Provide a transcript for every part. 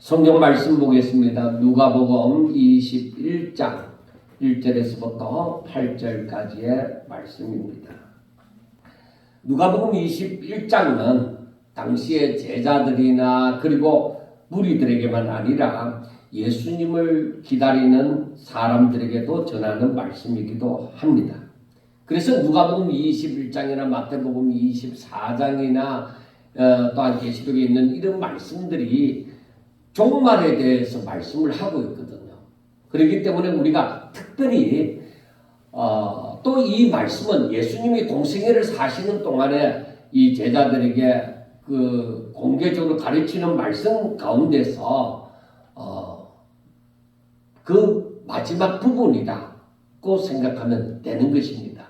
성경 말씀 보겠습니다. 누가복음 21장 1절에서부터 8절까지의 말씀입니다. 누가복음 21장은 당시의 제자들이나 그리고 무리들에게만 아니라 예수님을 기다리는 사람들에게도 전하는 말씀이기도 합니다. 그래서 누가복음 21장이나 마태복음 24장이나 또한 계시록에 있는 이런 말씀들이 종말에 대해서 말씀을 하고 있거든요. 그렇기 때문에 우리가 특별히 또 이 말씀은 예수님이 동성애를 사시는 동안에 이 제자들에게 그 공개적으로 가르치는 말씀 가운데서 그 마지막 부분이라고 생각하면 되는 것입니다.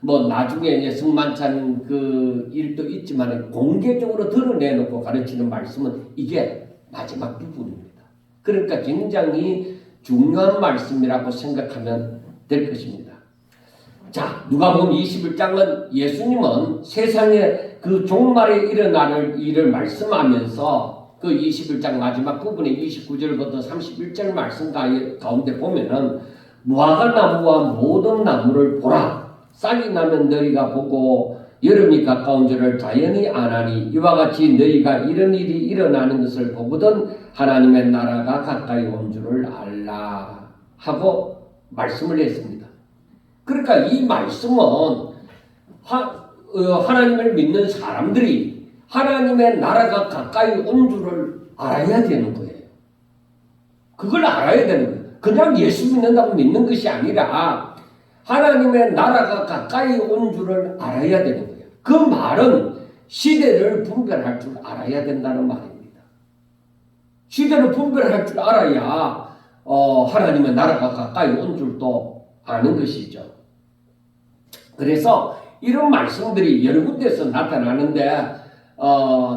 뭐 나중에 이제 성만찬 그 일도 있지만 공개적으로 드러내놓고 가르치는 말씀은 이게 마지막 부분입니다. 그러니까 굉장히 중요한 말씀이라고 생각하면 될 것입니다. 자, 누가복음 21장은 예수님은 세상에 그 종말에 일어날 일을 말씀하면서 그 21장 마지막 부분에 29절부터 31절 말씀 가운데 보면은 무화과나무와 모든 나무를 보라. 싹이 나면 너희가 보고 여름이 가까운 줄을 자연히 아나니 이와 같이 너희가 이런 일이 일어나는 것을 보거든 하나님의 나라가 가까이 온 줄을 알라 하고 말씀을 했습니다. 그러니까 이 말씀은 하나님을 믿는 사람들이 하나님의 나라가 가까이 온 줄을 알아야 되는 거예요. 그걸 알아야 되는 거예요. 그냥 예수 믿는다고 믿는 것이 아니라 하나님의 나라가 가까이 온 줄을 알아야 되는 거예요. 그 말은 시대를 분별할 줄 알아야 된다는 말입니다. 시대를 분별할 줄 알아야 하나님의 나라가 가까이 온 줄도 아는 것이죠. 그래서 이런 말씀들이 여러 군데서 나타나는데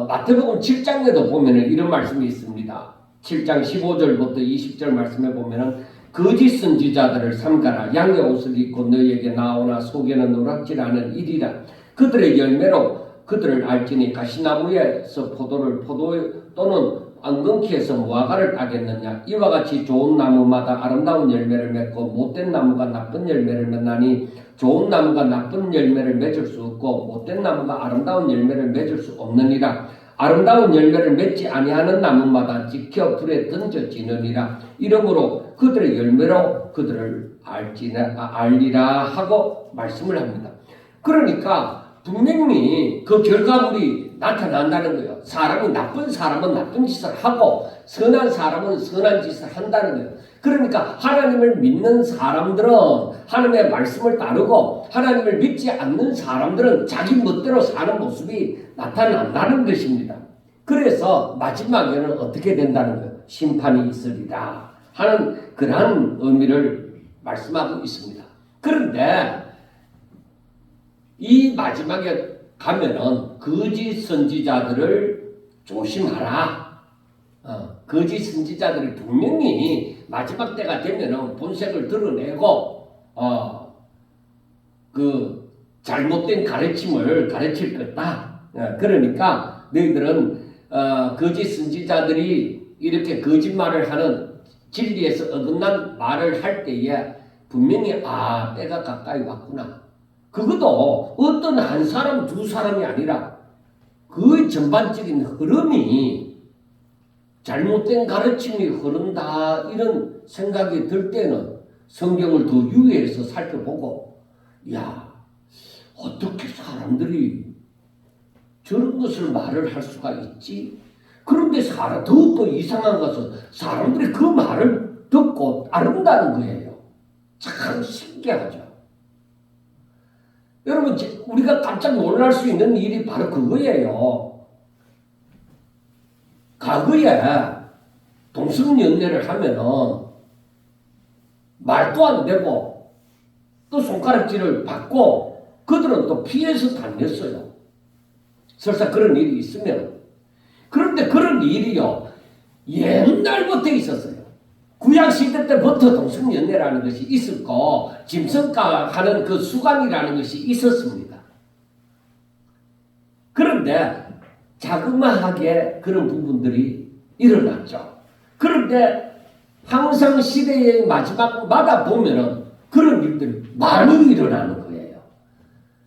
마태복음 7장에도 보면 이런 말씀이 있습니다. 7장 15절부터 20절 말씀에 보면 거짓 선지자들을 삼가라. 양의 옷을 입고 너희에게 나오나 속에는 노랗지라는 일이라. 그들의 열매로 그들을 알지니 가시나무에서 포도 또는 앙금키에서 무화과를 따겠느냐. 이와 같이 좋은 나무마다 아름다운 열매를 맺고 못된 나무가 나쁜 열매를 맺나니 좋은 나무가 나쁜 열매를 맺을 수 없고 못된 나무가 아름다운 열매를 맺을 수 없느니라. 아름다운 열매를 맺지 아니하는 나무마다 지켜 불에 던져지느니라. 이러므로 그들의 열매로 그들을 알리라 하고 말씀을 합니다. 그러니까 분명히 그 결과물이 나타난다는 거예요. 사람은 나쁜 사람은 나쁜 짓을 하고 선한 사람은 선한 짓을 한다는 거예요. 그러니까 하나님을 믿는 사람들은 하나님의 말씀을 따르고 하나님을 믿지 않는 사람들은 자기 멋대로 사는 모습이 나타난다는 것입니다. 그래서 마지막에는 어떻게 된다는 거예요? 심판이 있으리라 하는 그러한 의미를 말씀하고 있습니다. 그런데 이 마지막에 가면은 거짓 선지자들을 조심하라. 거짓 선지자들이 분명히 마지막 때가 되면은 본색을 드러내고 그 잘못된 가르침을 가르칠 거다. 그러니까 너희들은 거짓 선지자들이 이렇게 거짓말을 하는 진리에서 어긋난 말을 할 때에 분명히 때가 가까이 왔구나. 그것도 어떤 한 사람 두 사람이 아니라 그 전반적인 흐름이 잘못된 가르침이 흐른다 이런 생각이 들 때는 성경을 더 유의해서 살펴보고 어떻게 사람들이 저런 것을 말을 할 수가 있지? 그런데 더욱더 이상한 것은 사람들이 그 말을 듣고 따른다는 거예요. 참 신기하죠. 여러분, 우리가 깜짝 놀랄 수 있는 일이 바로 그거예요. 과거에 동성연애를 하면은 말도 안 되고 또 손가락질을 받고 그들은 또 피해서 다녔어요. 설사 그런 일이 있으면. 그런데 그런 일이요, 옛날부터 있었어요. 구약시대 때부터 동성연애라는 것이 있었고 짐승가하는 그 수간이라는 것이 있었습니다. 그런데 자그마하게 그런 부분들이 일어났죠. 그런데 항상 시대의 마지막마다 보면은 그런 일들이 많이 일어나는 거예요.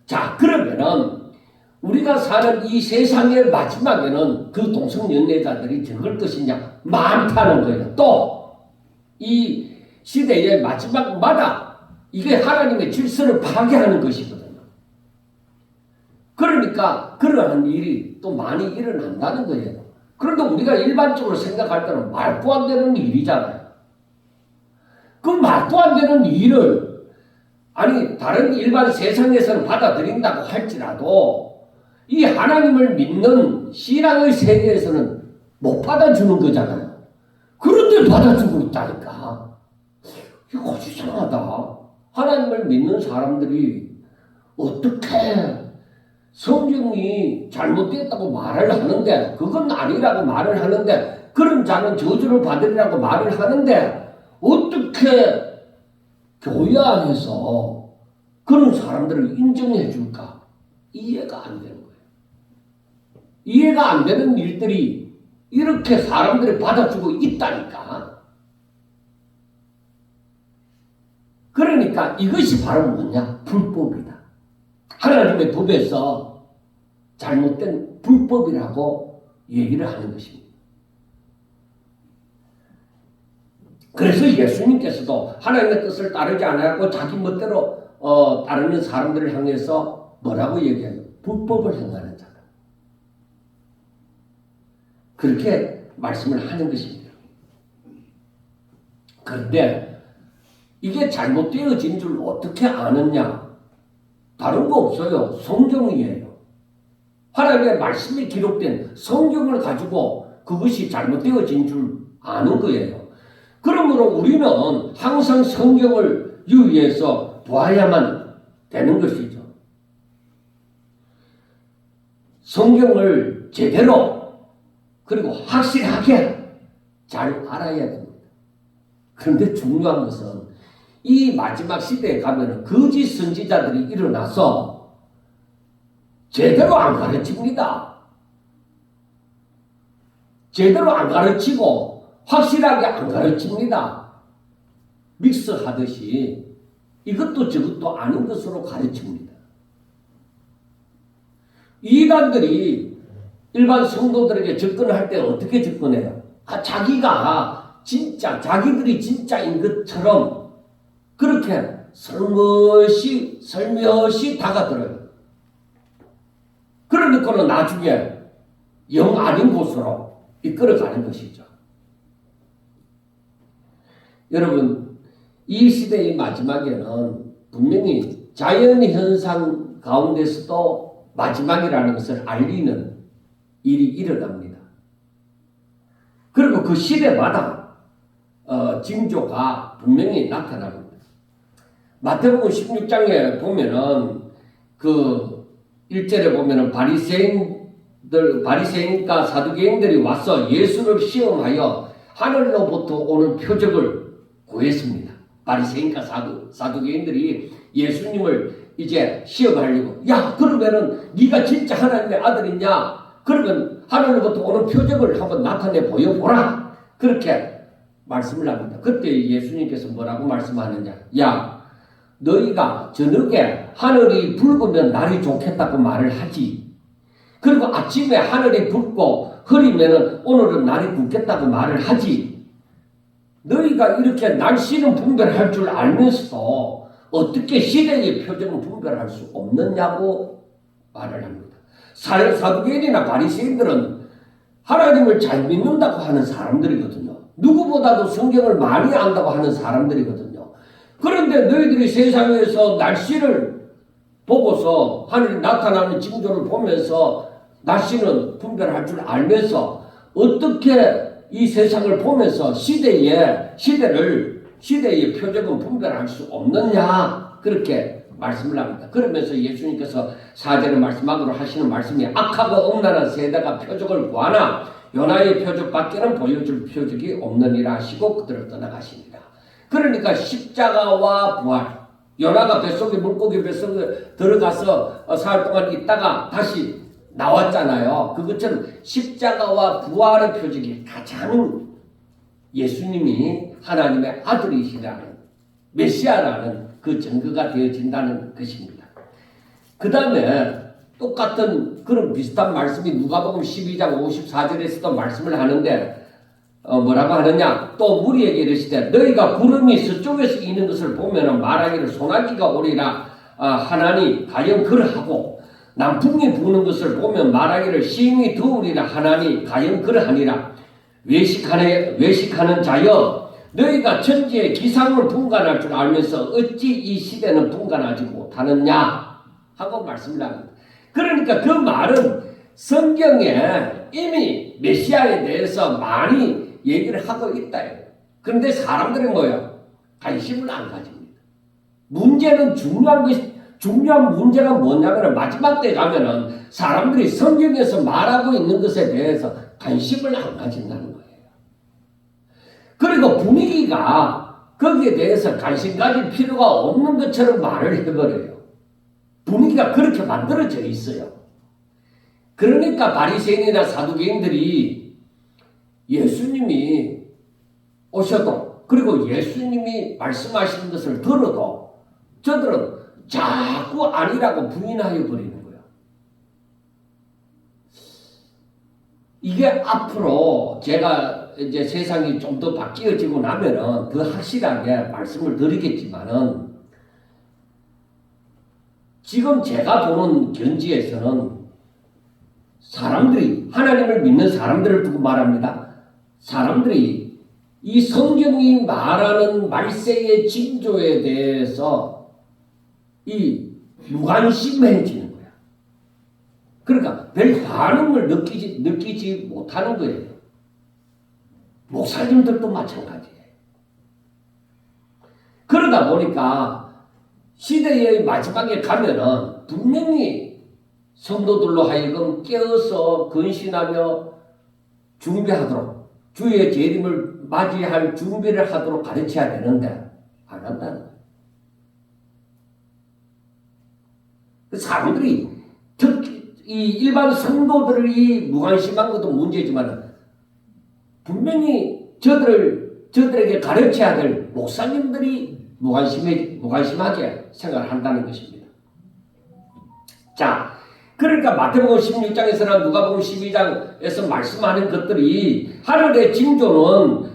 자, 그러면은 우리가 사는 이 세상의 마지막에는 그 동성연애자들이 적을 것이냐? 많다는 거예요. 또 이 시대의 마지막마다 이게 하나님의 질서를 파괴하는 것이거든요. 그러니까 그러한 일이 또 많이 일어난다는 거예요. 그런데 우리가 일반적으로 생각할 때는 말도 안 되는 일이잖아요. 그 말도 안 되는 일을 아니 다른 일반 세상에서는 받아들인다고 할지라도 이 하나님을 믿는 신앙의 세계에서는 못 받아주는 거잖아요. 그런데 받아주고 있다니까. 이거 아주 이상하다. 하나님을 믿는 사람들이 어떻게 성경이 잘못됐다고 말을 하는데 그건 아니라고 말을 하는데 그런 자는 저주를 받으리라고 말을 하는데 어떻게 교회 안에서 그런 사람들을 인정해 줄까? 이해가 안 되는 거예요. 이해가 안 되는 일들이 이렇게 사람들이 받아주고 있다니까. 그러니까 이것이 바로 뭐냐? 불법이다. 하나님의 법에서 잘못된 불법이라고 얘기를 하는 것입니다. 그래서 예수님께서도 하나님의 뜻을 따르지 않았고 자기 멋대로 따르는 사람들을 향해서 뭐라고 얘기해요? 불법을 행하는 자다. 그렇게 말씀을 하는 것입니다. 그런데 이게 잘못되어진 줄 어떻게 아느냐? 다른 거 없어요. 성경이에요. 하나님의 말씀이 기록된 성경을 가지고 그것이 잘못되어진 줄 아는 거예요. 그러므로 우리는 항상 성경을 유의해서 보아야만 되는 것이죠. 성경을 제대로 그리고 확실하게 잘 알아야 됩니다. 그런데 중요한 것은 이 마지막 시대에 가면은 거짓 선지자들이 일어나서 제대로 안 가르칩니다. 제대로 안 가르치고 확실하게 안 가르칩니다. 믹스하듯이 이것도 저것도 아닌 것으로 가르칩니다. 이단들이 일반 성도들에게 접근할 때 어떻게 접근해요? 자기가 진짜 자기들이 진짜인 것처럼 그렇게 살며시 다가들어요. 그러니까는 나중에 영 아닌 곳으로 이끌어가는 것이죠. 여러분, 이 시대의 마지막에는 분명히 자연현상 가운데서도 마지막이라는 것을 알리는 일이 일어납니다. 그리고 그 시대마다 징조가 분명히 나타납니다. 마태복음 16장에 보면은 그 1절에 보면은 바리새인과 사두개인들이 와서 예수를 시험하여 하늘로부터 오는 표적을 구했습니다. 바리새인과 사두개인들이 예수님을 이제 시험하려고, 야, 그러면은 네가 진짜 하나님의 아들이냐? 그러면 하늘로부터 오는 표적을 한번 나타내 보여보라. 그렇게 말씀을 합니다. 그때 예수님께서 뭐라고 말씀하느냐? 야, 너희가 저녁에 하늘이 붉으면 날이 좋겠다고 말을 하지. 그리고 아침에 하늘이 붉고 흐리면은 오늘은 날이 굳겠다고 말을 하지. 너희가 이렇게 날씨는 분별할 줄 알면서도 어떻게 시대의 표적은 분별할 수 없느냐고 말을 합니다. 사두개인이나 바리새인들은 하나님을 잘 믿는다고 하는 사람들이거든요. 누구보다도 성경을 많이 안다고 하는 사람들이거든요. 그런데 너희들이 세상에서 날씨를 보고서 하늘이 나타나는 징조를 보면서 날씨는 분별할 줄 알면서 어떻게 이 세상을 보면서 시대의 표적은 분별할 수 없느냐 그렇게 말씀을 합니다. 그러면서 예수님께서 4절에 마지막으로 하시는 말씀이 악하고 음란한 세대가 표적을 구하나 요나의 표적밖에는 보여줄 표적이 없느니라 하시고 그들을 떠나가십니다. 그러니까 십자가와 부활, 요나가 물고기 뱃속에 들어가서 사흘 동안 있다가 다시 나왔잖아요. 그것처럼 십자가와 부활의 표적이 가장 예수님이 하나님의 아들이시라는 메시아라는 그 증거가 되어진다는 것입니다. 그 다음에 똑같은 그런 비슷한 말씀이 누가복음 12장 54절에서도 말씀을 하는데 뭐라고 하느냐? 또 무리에게 이르시되 너희가 구름이 서쪽에서 이는 것을 보면 말하기를 소나기가 오리라 하나니 가령 그러하고 남풍이 부는 것을 보면 말하기를 시임이 더우리라 하나니 가령 그러하니라. 외식하는 자여 너희가 천지의 기상을 분간할 줄 알면서 어찌 이 시대는 분간하지 못하느냐 하고 말씀을 합니다. 그러니까 그 말은 성경에 이미 메시아에 대해서 많이 얘기를 하고 있다. 그런데 사람들이 뭐예요? 관심을 안 가집니다. 문제는 중요한 문제가 뭐냐면 마지막 때 가면은 사람들이 성경에서 말하고 있는 것에 대해서 관심을 안 가진다는 거예요. 그리고 분위기가 거기에 대해서 관심 가질 필요가 없는 것처럼 말을 해버려요. 분위기가 그렇게 만들어져 있어요. 그러니까 바리새인이나 사두개인들이 예수님이 오셔도 그리고 예수님이 말씀하시는 것을 들어도 저들은 자꾸 아니라고 부인하여 버리는 거예요. 이게 앞으로 제가 이제 세상이 좀 더 바뀌어지고 나면은 더 확실하게 말씀을 드리겠지만은 지금 제가 보는 견지에서는 사람들이 하나님을 믿는 사람들을 두고 말합니다. 사람들이 이 성경이 말하는 말세의 징조에 대해서 이 무관심해지는 거야. 그러니까 별 반응을 느끼지 못하는 거예요. 목사님들도 마찬가지예요. 그러다 보니까 시대의 마지막에 가면은 분명히 성도들로 하여금 깨어서 근신하며 준비하도록 주의 재림을 맞이할 준비를 하도록 가르쳐야 되는데 안 한다는 거예요. 사람들이 특히 이 일반 성도들이 무관심한 것도 문제지만 분명히 저들에게 가르쳐야 될 목사님들이 무관심하게 생각을 한다는 것입니다. 자, 그러니까 마태복음 16장에서나 누가복음 12장에서 말씀하는 것들이 하늘의 징조는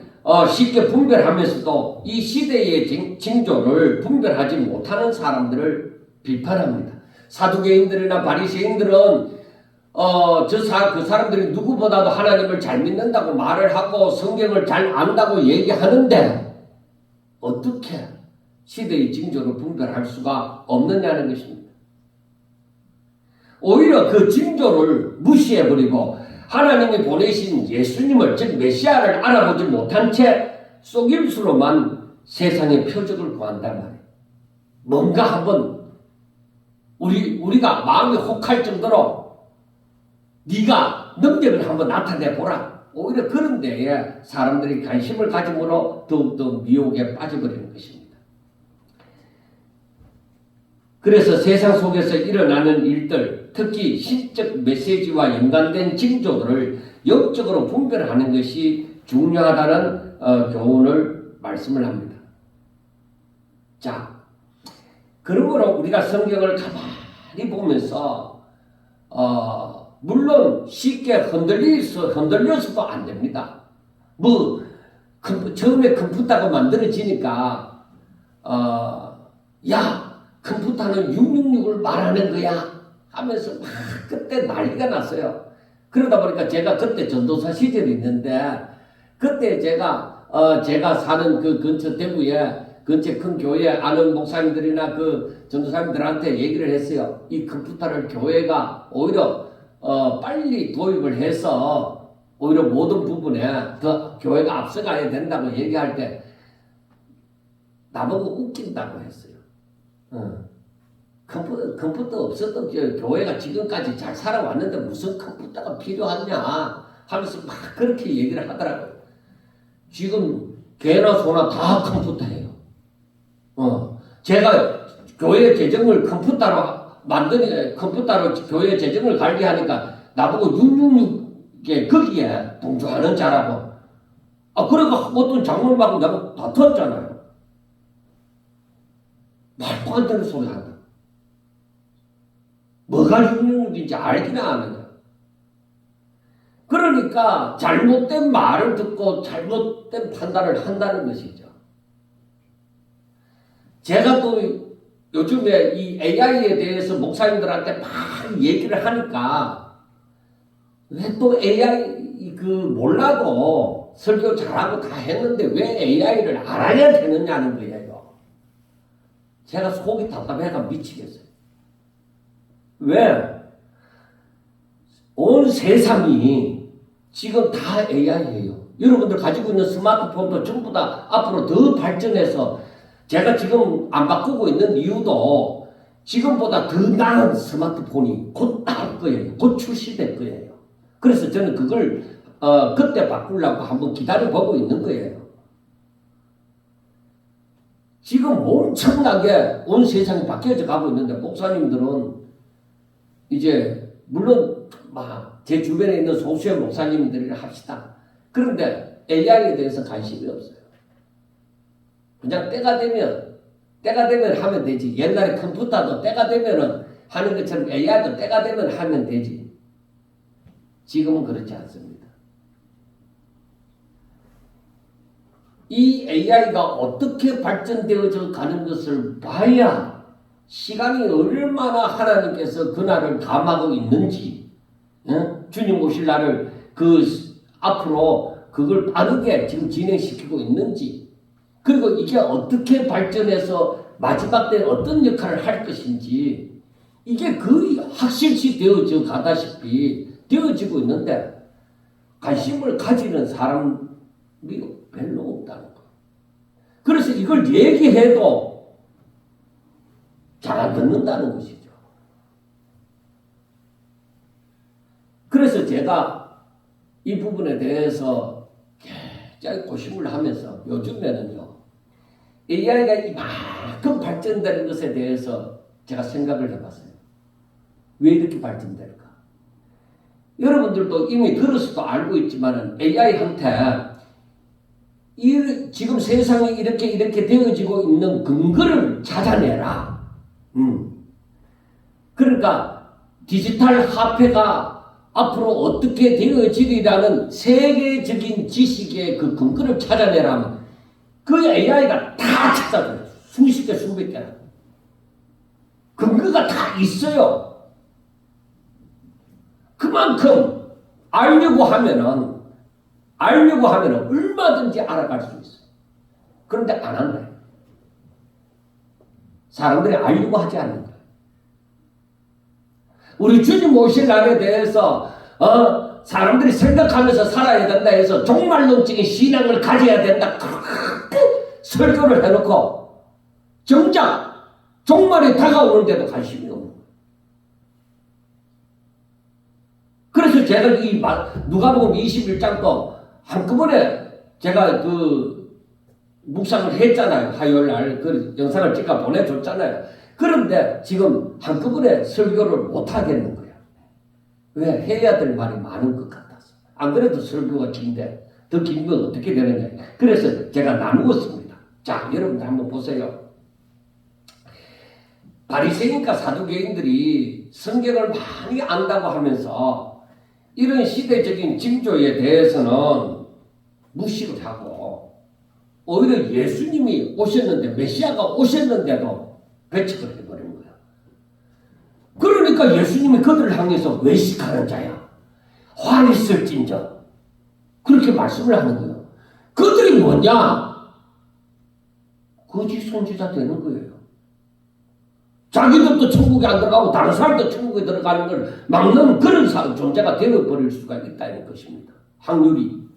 쉽게 분별하면서도 이 시대의 징조를 분별하지 못하는 사람들을 비판합니다. 사두개인들이나 바리새인들은 그 사람들이 누구보다도 하나님을 잘 믿는다고 말을 하고 성경을 잘 안다고 얘기하는데 어떻게 시대의 징조를 분별할 수가 없느냐는 것입니다. 오히려 그 징조를 무시해버리고 하나님이 보내신 예수님을 즉 메시아를 알아보지 못한 채 속임수로만 세상의 표적을 구한단 말이에요. 뭔가 한번 우리가 마음이 혹할 정도로 네가 능력을 한번 나타내보라. 오히려 그런 데에 사람들이 관심을 가짐으로 더욱더 미혹에 빠져버리는 것입니다. 그래서 세상 속에서 일어나는 일들, 특히 신적 메시지와 연관된 징조들을 영적으로 분별하는 것이 중요하다는 교훈을 말씀을 합니다. 자, 그러므로 우리가 성경을 가만히 보면서 물론 쉽게 흔들려서도 안 됩니다. 처음에 컴퓨터가 만들어지니까 야 컴퓨터는 666을 말하는 거야 하면서 막 그때 난리가 났어요. 그러다 보니까 제가 그때 전도사 시절이 있는데 그때 제가 사는 그 근처 대구에 근처 큰 교회 아는 목사님들이나 그 전도사님들한테 얘기를 했어요. 이 컴퓨터를 교회가 오히려 빨리 도입을 해서 오히려 모든 부분에 더 교회가 앞서가야 된다고 얘기할 때 나보고 웃긴다고 했어요. 컴퓨터 없었던 교회가 지금까지 잘 살아왔는데 무슨 컴퓨터가 필요하냐 하면서 막 그렇게 얘기를 하더라고요. 지금 개나 소나 다 컴퓨터예요. 제가 교회 재정을 컴퓨터로 교회 재정을 관리하니까 나보고 666개 거기에 동조하는 자라고. 그래가 어떤 장로님하고 내가 다퉜잖아요. 말도 안 되는 소리 한다. 뭐가 육령인지 알기나 아느냐. 그러니까 잘못된 말을 듣고 잘못된 판단을 한다는 것이죠. 제가 또 요즘에 이 AI에 대해서 목사님들한테 막 얘기를 하니까 왜 또 AI 몰라도 설교 잘하고 다 했는데 왜 AI를 알아야 되느냐는 거예요. 제가 속이 답답해가 미치겠어요. 왜? 온 세상이 지금 다 AI예요. 여러분들 가지고 있는 스마트폰도 전부 다 앞으로 더 발전해서 제가 지금 안 바꾸고 있는 이유도 지금보다 더 나은 스마트폰이 곧 나올 거예요. 곧 출시될 거예요. 그래서 저는 그걸 그때 바꾸려고 한번 기다려보고 있는 거예요. 지금 엄청나게 온 세상이 바뀌어져 가고 있는데 목사님들은 이제 물론 제 주변에 있는 소수의 목사님들이라 합시다. 그런데 AI에 대해서 관심이 없어요. 그냥 때가 되면 하면 되지. 옛날에 컴퓨터도 때가 되면은 하는 것처럼 AI도 때가 되면 하면 되지. 지금은 그렇지 않습니다. 이 AI가 어떻게 발전되어져 가는 것을 봐야 시간이 얼마나 하나님께서 그날을 감하고 있는지, 주님 오실 날을 앞으로 그걸 빠르게 지금 진행시키고 있는지, 그리고 이게 어떻게 발전해서 마지막 때 어떤 역할을 할 것인지, 이게 거의 확실시 되어져 가다시피 되어지고 있는데, 관심을 가지는 사람이 별로 없다는 거예요. 그래서 이걸 얘기해도 잘 안 듣는다는 것이죠. 그래서 제가 이 부분에 대해서 굉장히 고심을 하면서 요즘에는요, AI가 이만큼 발전되는 것에 대해서 제가 생각을 해봤어요. 왜 이렇게 발전될까? 여러분들도 이미 들어서도 알고 있지만 AI한테 지금 세상이 이렇게 되어지고 있는 근거를 찾아내라. 그러니까 디지털 화폐가 앞으로 어떻게 되어지리라는 세계적인 지식의 그 근거를 찾아내라면 그 AI가 다 찾아줘요. 수십 개, 수백 개나. 근거가 다 있어요. 그만큼 알려고 하면은 얼마든지 알아갈 수 있어요. 그런데 안 한다. 사람들이 알려고 하지 않는다. 우리 주님 오실 날에 대해서 사람들이 생각하면서 살아야 된다 해서 종말론적인 신앙을 가져야 된다. 그렇게 설교를 해놓고 정작 종말이 다가오는데도 관심이 없는 거예요. 그래서 제가 누가복음 21장도 한꺼번에 제가 묵상을 했잖아요. 화요일날 그 영상을 찍어 보내줬잖아요. 그런데 지금 한꺼번에 설교를 못 하겠는 거야. 왜? 해야 될 말이 많은 것 같아서. 안 그래도 설교가 긴데 더 긴 건 어떻게 되느냐. 그래서 제가 나누었습니다. 자, 여러분들 한번 보세요. 바리새인과 사두개인들이 성경을 많이 안다고 하면서 이런 시대적인 징조에 대해서는 무시를 하고 오히려 예수님이 오셨는데 메시아가 오셨는데도 배척을 해버린 거야. 그러니까 예수님이 그들을 향해서 외식하는 자야, 환히 있을진저 그렇게 말씀을 하는 거예요. 그들이 뭐냐? 거짓 선지자 되는 거예요. 자기들도 천국에 안 들어가고 다른 사람도 천국에 들어가는 걸 막는 그런 존재가 되어버릴 수가 있다는 것입니다. 확률이.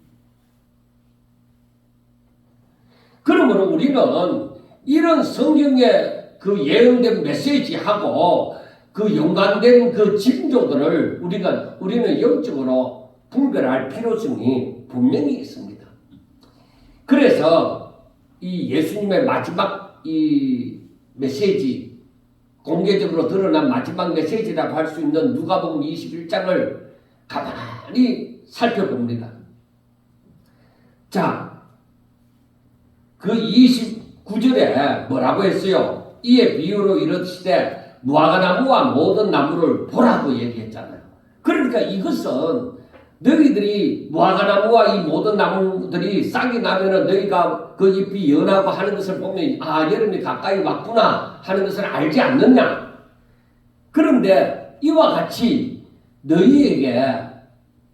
그러므로 우리는 이런 성경의 그 예언된 메시지하고 그 연관된 그 징조들을 우리는 영적으로 분별할 필요성이 분명히 있습니다. 그래서 이 예수님의 마지막 이 메시지, 공개적으로 드러난 마지막 메시지라고 할 수 있는 누가복음 21장을 가만히 살펴봅니다. 자, 그 29절에 뭐라고 했어요? 이에 비유로 이르시되 무화과나무와 모든 나무를 보라고 얘기했잖아요. 그러니까 이것은 너희들이 무화과나무와 이 모든 나무들이 싹이 나면은 너희가 그 잎이 연하고 하는 것을 보면 아 여름이 가까이 왔구나 하는 것을 알지 않느냐. 그런데 이와 같이 너희에게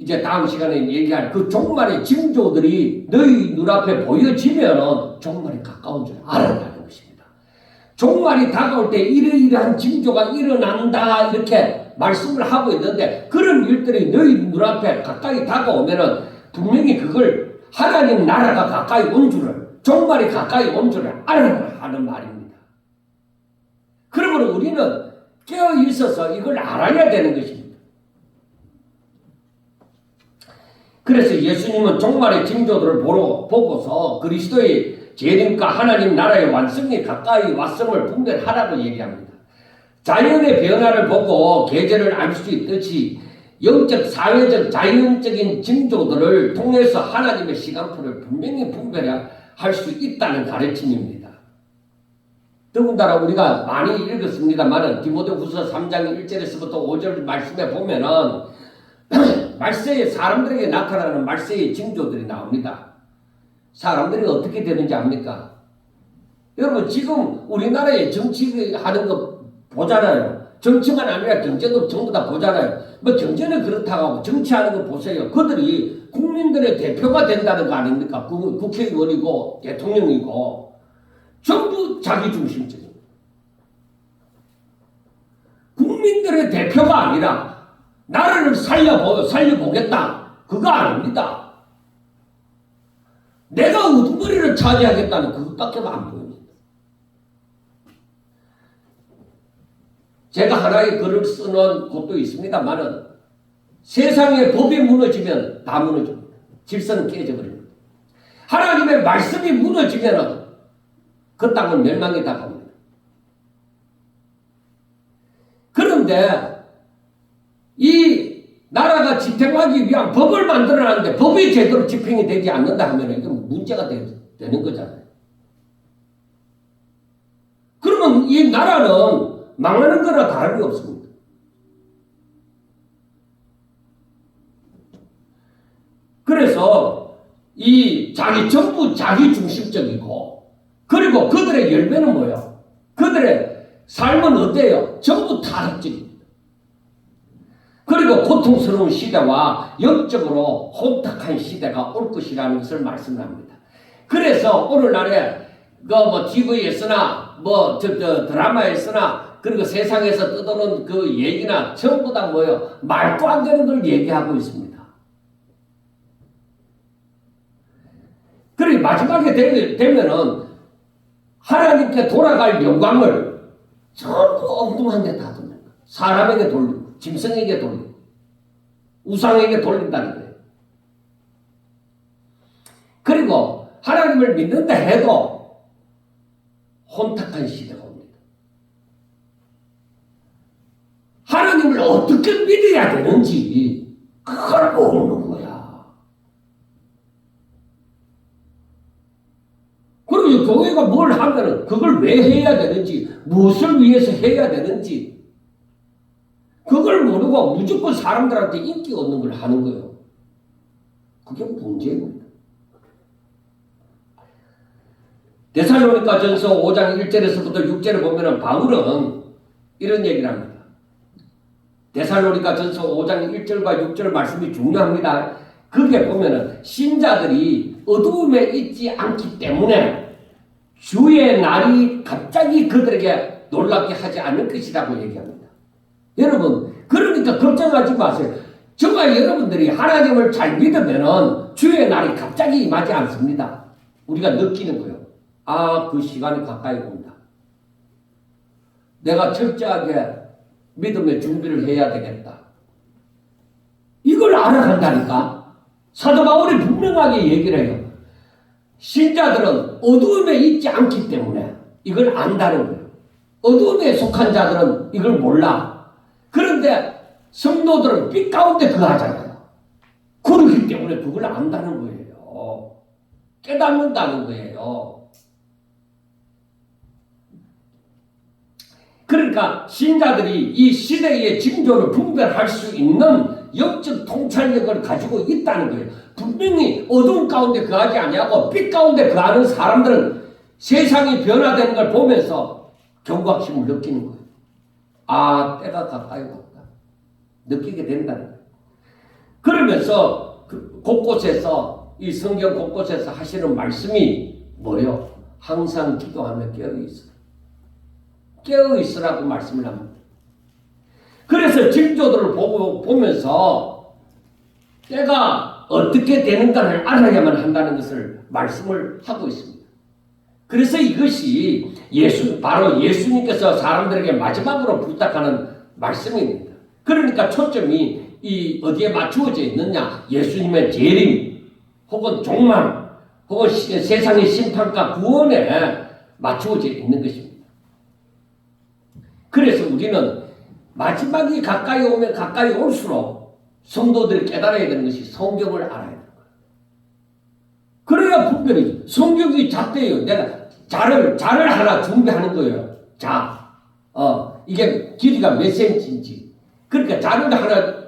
이제 다음 시간에 얘기할 그 종말의 징조들이 너희 눈앞에 보여지면은 종말이 가까운 줄 알아라는 것입니다. 종말이 다가올 때 이러이러한 징조가 일어난다 이렇게 말씀을 하고 있는데 그런 일들이 너희 눈앞에 가까이 다가오면은 분명히 그걸 하나님 나라가 가까이 온 줄을 종말이 가까이 온 줄을 알아라 하는 말입니다. 그러므로 우리는 깨어 있어서 이걸 알아야 되는 것입니다. 그래서 예수님은 종말의 징조들을 보고서 그리스도의 재림과 하나님 나라의 완성이 가까이 왔음을 분별하라고 얘기합니다. 자연의 변화를 보고 계절을 알 수 있듯이 영적, 사회적, 자연적인 징조들을 통해서 하나님의 시간표를 분명히 분별할 수 있다는 가르침입니다. 더군다나 우리가 많이 읽었습니다만 디모데후서 3장 1절에서부터 5절 말씀에 보면은 말세에 사람들에게 나타나는 말세의 징조들이 나옵니다. 사람들이 어떻게 되는지 압니까? 여러분 지금 우리나라에 정치하는 거 보잖아요. 정치만 아니라 경제도 전부 다 보잖아요. 뭐 경제는 그렇다고 하고 정치하는 거 보세요. 그들이 국민들의 대표가 된다는 거 아닙니까? 국회의원이고 대통령이고 전부 자기중심적입니다. 국민들의 대표가 아니라 나라를 살려보겠다. 그거 아닙니다. 내가 우두머리를 차지하겠다는 그것밖에 안 보입니다. 제가 하나의 글을 써놓은 곳도 있습니다만은 세상의 법이 무너지면 다 무너집니다. 질서는 깨져버립니다. 하나님의 말씀이 무너지면 그 땅은 멸망이 다가옵니다. 그런데 이 나라가 집행하기 위한 법을 만들어놨는데 법이 제대로 집행이 되지 않는다 하면 이건 문제가 되는 거잖아요. 그러면 이 나라는 망하는 거나 다름이 없습니다. 그래서 이 전부 자기 중심적이고 그리고 그들의 열매는 뭐예요? 그들의 삶은 어때요? 전부 타락적입니다. 그리고 고통스러운 시대와 영적으로 혼탁한 시대가 올 것이라는 것을 말씀합니다. 그래서 오늘날에 뭐 TV에서나 드라마에서나 그리고 세상에서 떠도는 그 얘기나 전부 다 뭐예요? 말도 안 되는 걸 얘기하고 있습니다. 그리고 마지막에 되면은 하나님께 돌아갈 영광을 전부 엉뚱한 데 다 둡니다. 사람에게 돌리고 짐승에게 돌리고 우상에게 돌린다는 거예요. 그리고 하나님을 믿는다 해도 혼탁한 시대가 옵니다. 하나님을 어떻게 믿어야 되는지 그걸 모르는 거야. 그리고 교회가 뭘 하면은 그걸 왜 해야 되는지 무엇을 위해서 해야 되는지 그걸 모르고 무조건 사람들한테 인기 얻는 걸 하는 거예요. 그게 문제입니다. 데살로니가전서 5장 1절에서부터 6절을 보면은 바울은 이런 얘기를 합니다. 데살로니가전서 5장 1절과 6절 말씀이 중요합니다. 그게 보면은 신자들이 어두움에 있지 않기 때문에 주의 날이 갑자기 그들에게 놀랍게 하지 않을 것이라고 얘기합니다. 여러분, 그러니까 걱정하지 마세요. 정말 여러분들이 하나님을 잘 믿으면은 주의 날이 갑자기 임하지 않습니다. 우리가 느끼는 거예요. 아, 그 시간이 가까이 온다. 내가 철저하게 믿음의 준비를 해야 되겠다. 이걸 알아간다니까. 사도 바울이 분명하게 얘기를 해요. 신자들은 어두움에 있지 않기 때문에 이걸 안다는 거예요. 어두움에 속한 자들은 이걸 몰라. 그런데 성도들은 빛 가운데 거하잖아요. 그렇기 때문에 그걸 안다는 거예요. 깨닫는다는 거예요. 그러니까 신자들이 이 시대의 징조를 분별할 수 있는 영적 통찰력을 가지고 있다는 거예요. 분명히 어두운 가운데 거하지 아니하고 빛 가운데 거하는 사람들은 세상이 변화되는 걸 보면서 경각심을 느끼는 거예요. 아, 때가 가까이 왔다. 느끼게 된다는 거예요. 그러면서 곳곳에서 이 성경 곳곳에서 하시는 말씀이 뭐예요? 항상 기도하며 깨어있으라. 깨어있으라고 말씀을 합니다. 그래서 징조들을 보면서 때가 어떻게 되는가를 알아야만 한다는 것을 말씀을 하고 있습니다. 그래서 이것이 바로 예수님께서 사람들에게 마지막으로 부탁하는 말씀입니다. 그러니까 초점이 이 어디에 맞추어져 있느냐? 예수님의 재림, 혹은 종말, 혹은 세상의 심판과 구원에 맞추어져 있는 것입니다. 그래서 우리는 마지막이 가까이 오면 가까이 올수록 성도들이 깨달아야 되는 것이 성경을 알아야 되는 거예요. 그래야 분별이죠. 성경이 잣대예요. 내가 자를 하나 준비하는 거예요. 이게 길이가 몇 센치인지. 그러니까 자를 하나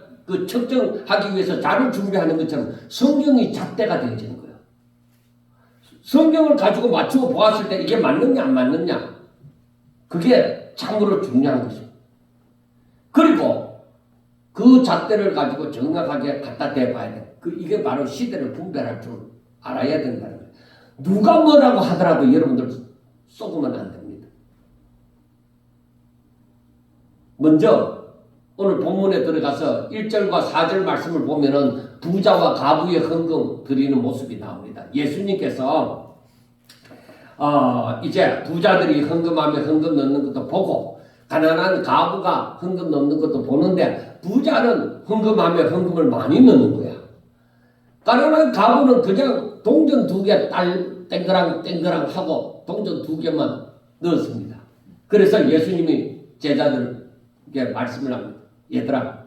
측정하기 위해서 자를 준비하는 것처럼 성경이 잣대가 되어지는 거예요. 성경을 가지고 맞추어 보았을 때 이게 맞느냐 안 맞느냐. 그게 참으로 중요한 것입니다. 그리고 그 잣대를 가지고 정확하게 갖다 대봐야 돼. 이게 바로 시대를 분별할 줄 알아야 된다는 거예요. 누가 뭐라고 하더라도 여러분들 속으면 안 됩니다. 먼저 오늘 본문에 들어가서 1절과 4절 말씀을 보면은 부자와 가부의 헌금 드리는 모습이 나옵니다. 예수님께서 이제 부자들이 헌금하며 헌금 넣는 것도 보고 가난한 가부가 헌금 넣는 것도 보는데 부자는 헌금하며 헌금을 많이 넣는 거야. 가난한 가부는 그냥 동전 2개 땡그랑 하고 동전 2개만 넣었습니다. 그래서 예수님이 제자들에게 말씀을 합니다. 얘들아,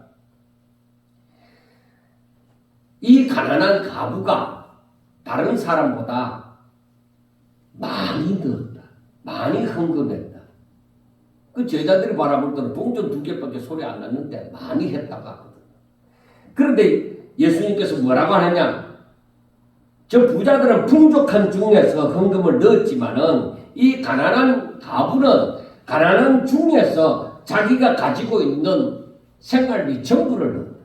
이 가난한 가부가 다른 사람보다 많이 넣었다. 많이 헌금했다. 그 제자들이 바라볼 때는 동전 2개밖에 소리 안 났는데 많이 했다고 하거든요. 그런데 예수님께서 뭐라고 하느냐? 저 부자들은 풍족한 중에서 헌금을 넣었지만은 이 가난한 가부는 가난한 중에서 자기가 가지고 있는 생활비 전부를 넣는다.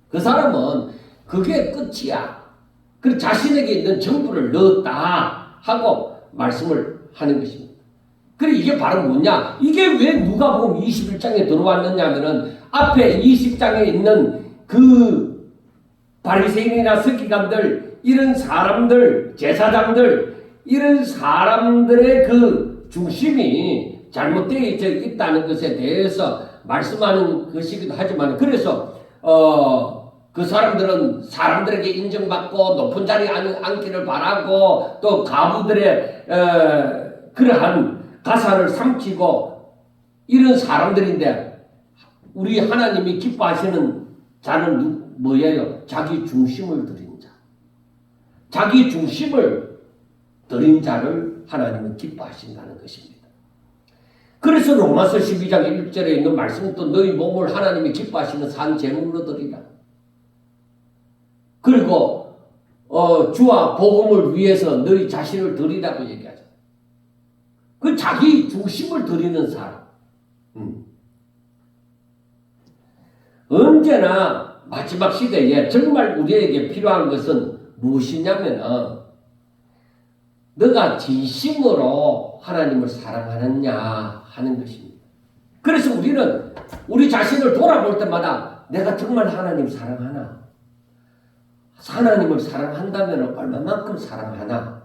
그 사람은 그게 끝이야. 그 자신에게 있는 전부를 넣었다 하고 말씀을 하는 것입니다. 그래 이게 바로 뭐냐? 이게 왜 누가복음 21장에 들어왔느냐면은 앞에 20장에 있는 그 바리새인이나 서기관들 이런 사람들 제사장들 이런 사람들의 그 중심이 잘못되어 있다는 것에 대해서 말씀하는 것이기도 하지만 그래서 그 사람들은 사람들에게 인정받고 높은 자리에 앉기를 바라고 또 가부들의 그러한 가사를 삼키고 이런 사람들인데 우리 하나님이 기뻐하시는 자는 뭐예요? 자기 중심을 드린 자. 자기 중심을 드린 자를 하나님은 기뻐하신다는 것입니다. 그래서 로마서 12장 1절에 있는 말씀도 너희 몸을 하나님이 기뻐하시는 산 제물로 드리라. 그리고 주와 복음을 위해서 너희 자신을 드리라고 얘기하죠. 그 자기 중심을 드리는 사람. 언제나 마지막 시대에 정말 우리에게 필요한 것은 무엇이냐면 너가 진심으로 하나님을 사랑하느냐 하는 것입니다. 그래서 우리는 우리 자신을 돌아볼 때마다 내가 정말 하나님 사랑하나? 하나님을 사랑한다면 얼마만큼 사랑하나?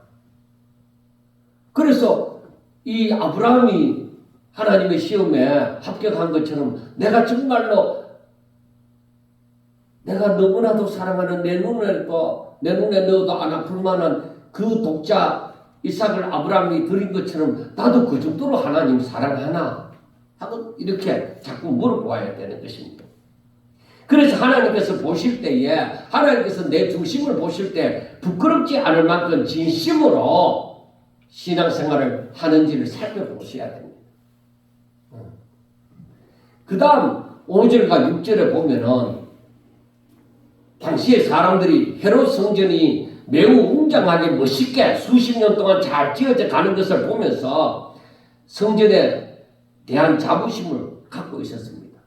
그래서 이 아브라함이 하나님의 시험에 합격한 것처럼 내가 정말로 내가 너무나도 사랑하는 내 눈에 넣어도 안 아플 만한 그 독자 이삭을 아브라함이 드린 것처럼 나도 그 정도로 하나님 사랑하나? 하고 이렇게 자꾸 물어보아야 되는 것입니다. 그래서 하나님께서 보실 때에 하나님께서 내 중심을 보실 때 부끄럽지 않을 만큼 진심으로 신앙생활을 하는지를 살펴보셔야 됩니다. 그 다음 5절과 6절에 보면은 당시에 사람들이 헤롯 성전이 매우 웅장하게 멋있게 수십 년 동안 잘 지어져 가는 것을 보면서 성전에 대한 자부심을 갖고 있었습니다.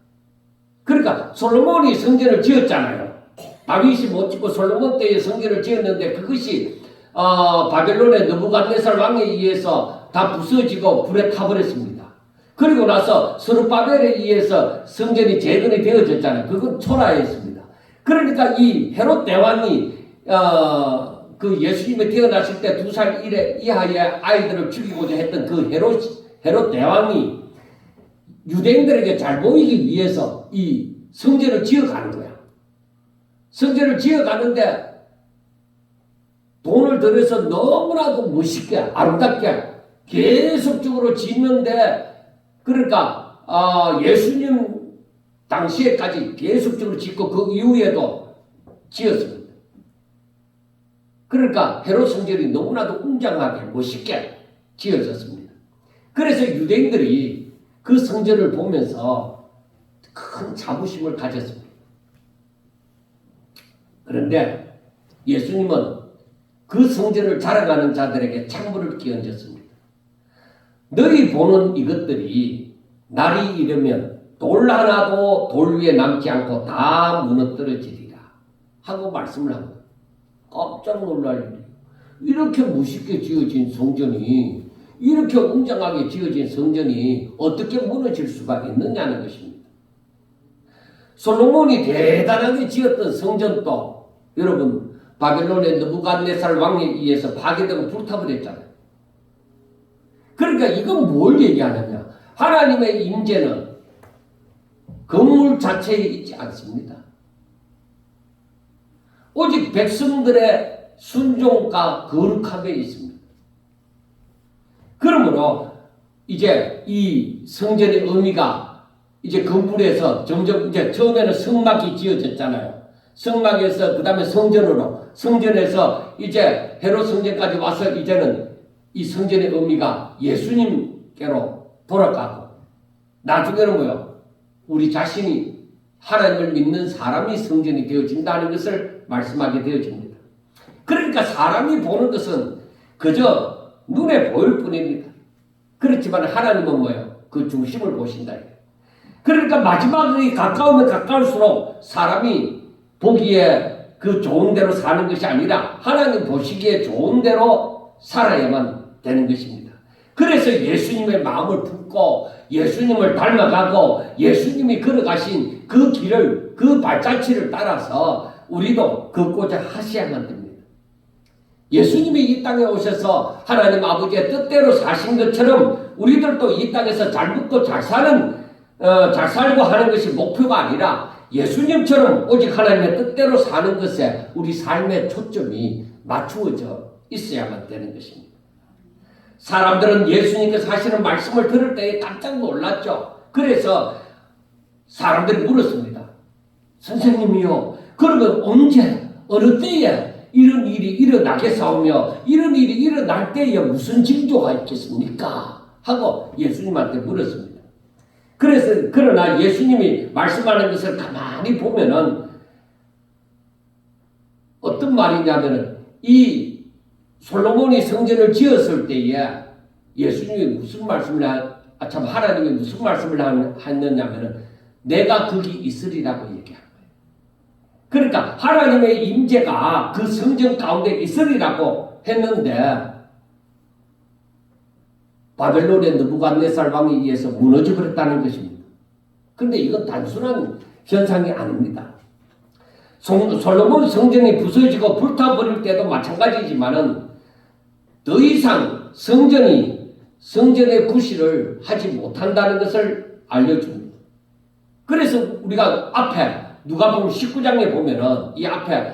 그러니까 솔로몬이 성전을 지었잖아요. 다윗이 못 짓고 솔로몬 때에 성전을 지었는데 그것이 바벨론의 느부갓네살 왕에 의해서 다 부서지고 불에 타버렸습니다. 그리고 나서 스룹바벨에 의해서 성전이 재건이 되어졌잖아요. 그건 초라했습니다. 그러니까 이 헤롯 대왕이 그 예수님이 태어나실 때 2살 이하의 아이들을 죽이고자 했던 그 헤롯 대왕이 유대인들에게 잘 보이기 위해서 이 성전을 지어가는 거야. 성전을 지어가는데 돈을 들여서 너무나도 멋있게 아름답게 계속적으로 짓는데 그러니까 예수님 당시에까지 계속적으로 짓고 그 이후에도 지었습니다. 그러니까 헤롯 성전이 너무나도 웅장하게 멋있게 지어졌습니다. 그래서 유대인들이 그 성전을 보면서 큰 자부심을 가졌습니다. 그런데 예수님은 그 성전을 자랑하는 자들에게 찬물을 끼얹었습니다. 너희 보는 이것들이 날이 이르면 돌 하나도 돌 위에 남지 않고 다 무너뜨려지리라 하고 말씀을 합니다. 깜짝 놀랄 일이에요. 이렇게 멋있게 지어진 성전이, 이렇게 웅장하게 지어진 성전이 어떻게 무너질 수가 있느냐는 것입니다. 솔로몬이 대단하게 지었던 성전도 여러분 바벨론의 느부갓네살 왕에 의해서 파괴되고 불타버렸잖아요. 그러니까 이건 뭘 얘기하느냐? 하나님의 임재는 건물 자체에 있지 않습니다. 오직 백성들의 순종과 거룩함에 있습니다. 그러므로 이제 이 성전의 의미가 이제 건물에서 점점 이제 처음에는 성막이 지어졌잖아요. 성막에서 그 다음에 성전으로, 성전에서 이제 헤롯 성전까지 와서 이제는 이 성전의 의미가 예수님께로 돌아가고 나중에는 뭐요? 우리 자신이 하나님을 믿는 사람이 성전이 되어진다는 것을 말씀하게 되어집니다. 그러니까 사람이 보는 것은 그저 눈에 보일 뿐입니다. 그렇지만 하나님은 뭐예요? 그 중심을 보신다. 그러니까 마지막이 가까우면 가까울수록 사람이 보기에 그 좋은 대로 사는 것이 아니라 하나님 보시기에 좋은 대로 살아야만 되는 것입니다. 그래서 예수님의 마음을 품고 예수님을 닮아가고 예수님이 걸어가신 그 길을, 그 발자취를 따라서 우리도 걷고자 하셔야만 됩니다. 예수님이 이 땅에 오셔서 하나님 아버지의 뜻대로 사신 것처럼 우리들도 이 땅에서 잘 묻고 잘 살고 하는 것이 목표가 아니라 예수님처럼 오직 하나님의 뜻대로 사는 것에 우리 삶의 초점이 맞추어져 있어야만 되는 것입니다. 사람들은 예수님께서 하시는 말씀을 들을 때에 깜짝 놀랐죠. 그래서 사람들이 물었습니다. 선생님이요, 그러면 언제, 어느 때에 이런 일이 일어나겠사오며 이런 일이 일어날 때에 무슨 징조가 있겠습니까? 하고 예수님한테 물었습니다. 그러나 예수님이 말씀하는 것을 가만히 보면은 어떤 말이냐면은 이 솔로몬이 성전을 지었을 때에 예수님이 무슨 말씀을 하나님이 무슨 말씀을 했느냐면은 내가 거기 있으리라고 얘기한 거예요. 그러니까 하나님의 임재가 그 성전 가운데 있으리라고 했는데 바벨론의 느부갓네살 왕에 의해서 무너져 버렸다는 것입니다. 그런데 이건 단순한 현상이 아닙니다. 솔로몬 성전이 부서지고 불타버릴 때도 마찬가지지만은 더 이상 성전의 구실을 하지 못한다는 것을 알려줍니다. 그래서 우리가 앞에 누가복음 19장에 보면은 이 앞에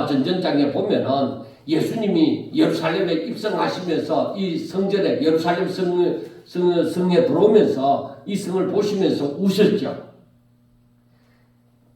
전전장에 보면은 예수님이 예루살렘에 입성하시면서 이 성전에 예루살렘 성에 들어오면서 이 성을 보시면서 우셨죠.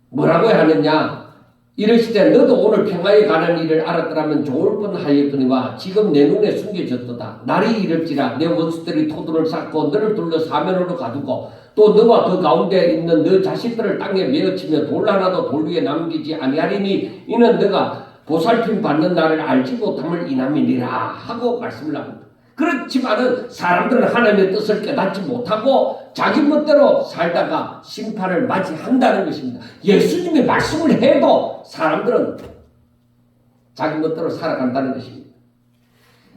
뭐라고 하느냐? 이러시되 너도 오늘 평화에 관한 일을 알았더라면 좋을 뻔하였거니와 지금 내 눈에 숨겨졌도다. 날이 이를지라 내 원수들이 토두를 쌓고 너를 둘러 사면으로 가두고 또 너와 그 가운데 있는 너 자식들을 땅에 메어치며 돌 하나도 돌 위에 남기지 아니하리니 이는 너가 보살핌 받는 날을 알지 못함을 인함이니라 하고 말씀을 합니다. 그렇지만은 사람들은 하나님의 뜻을 깨닫지 못하고 자기 멋대로 살다가 심판을 맞이한다는 것입니다. 예수님이 말씀을 해도 사람들은 자기 멋대로 살아간다는 것입니다.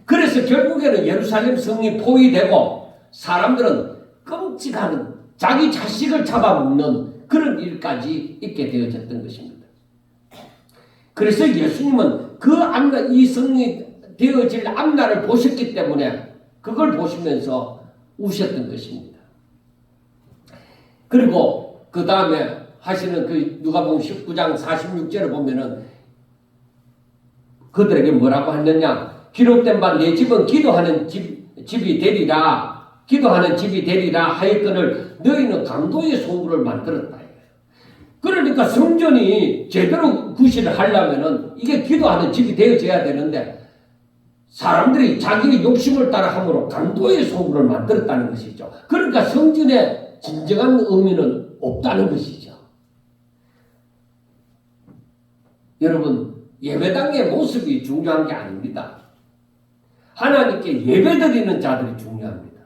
그래서 결국에는 예루살렘 성이 포위되고 사람들은 끔찍한 자기 자식을 잡아먹는 그런 일까지 있게 되어졌던 것입니다. 그래서 예수님은 이 성이 되어질 앞날을 보셨기 때문에 그걸 보시면서 우셨던 것입니다. 그리고 그 다음에 하시는 그 누가복음 19장 46절을 보면은 그들에게 뭐라고 했느냐? 기록된 바 내 집은 기도하는 집이 되리라. 기도하는 집이 되리라 하였거늘 너희는 강도의 소굴을 만들었다. 그러니까 성전이 제대로 구실을 하려면은 이게 기도하는 집이 되어져야 되는데 사람들이 자기의 욕심을 따라 함으로 강도의 소굴을 만들었다는 것이죠. 그러니까 성전의 진정한 의미는 없다는 것이죠. 여러분, 예배당의 모습이 중요한 게 아닙니다. 하나님께 예배드리는 자들이 중요합니다.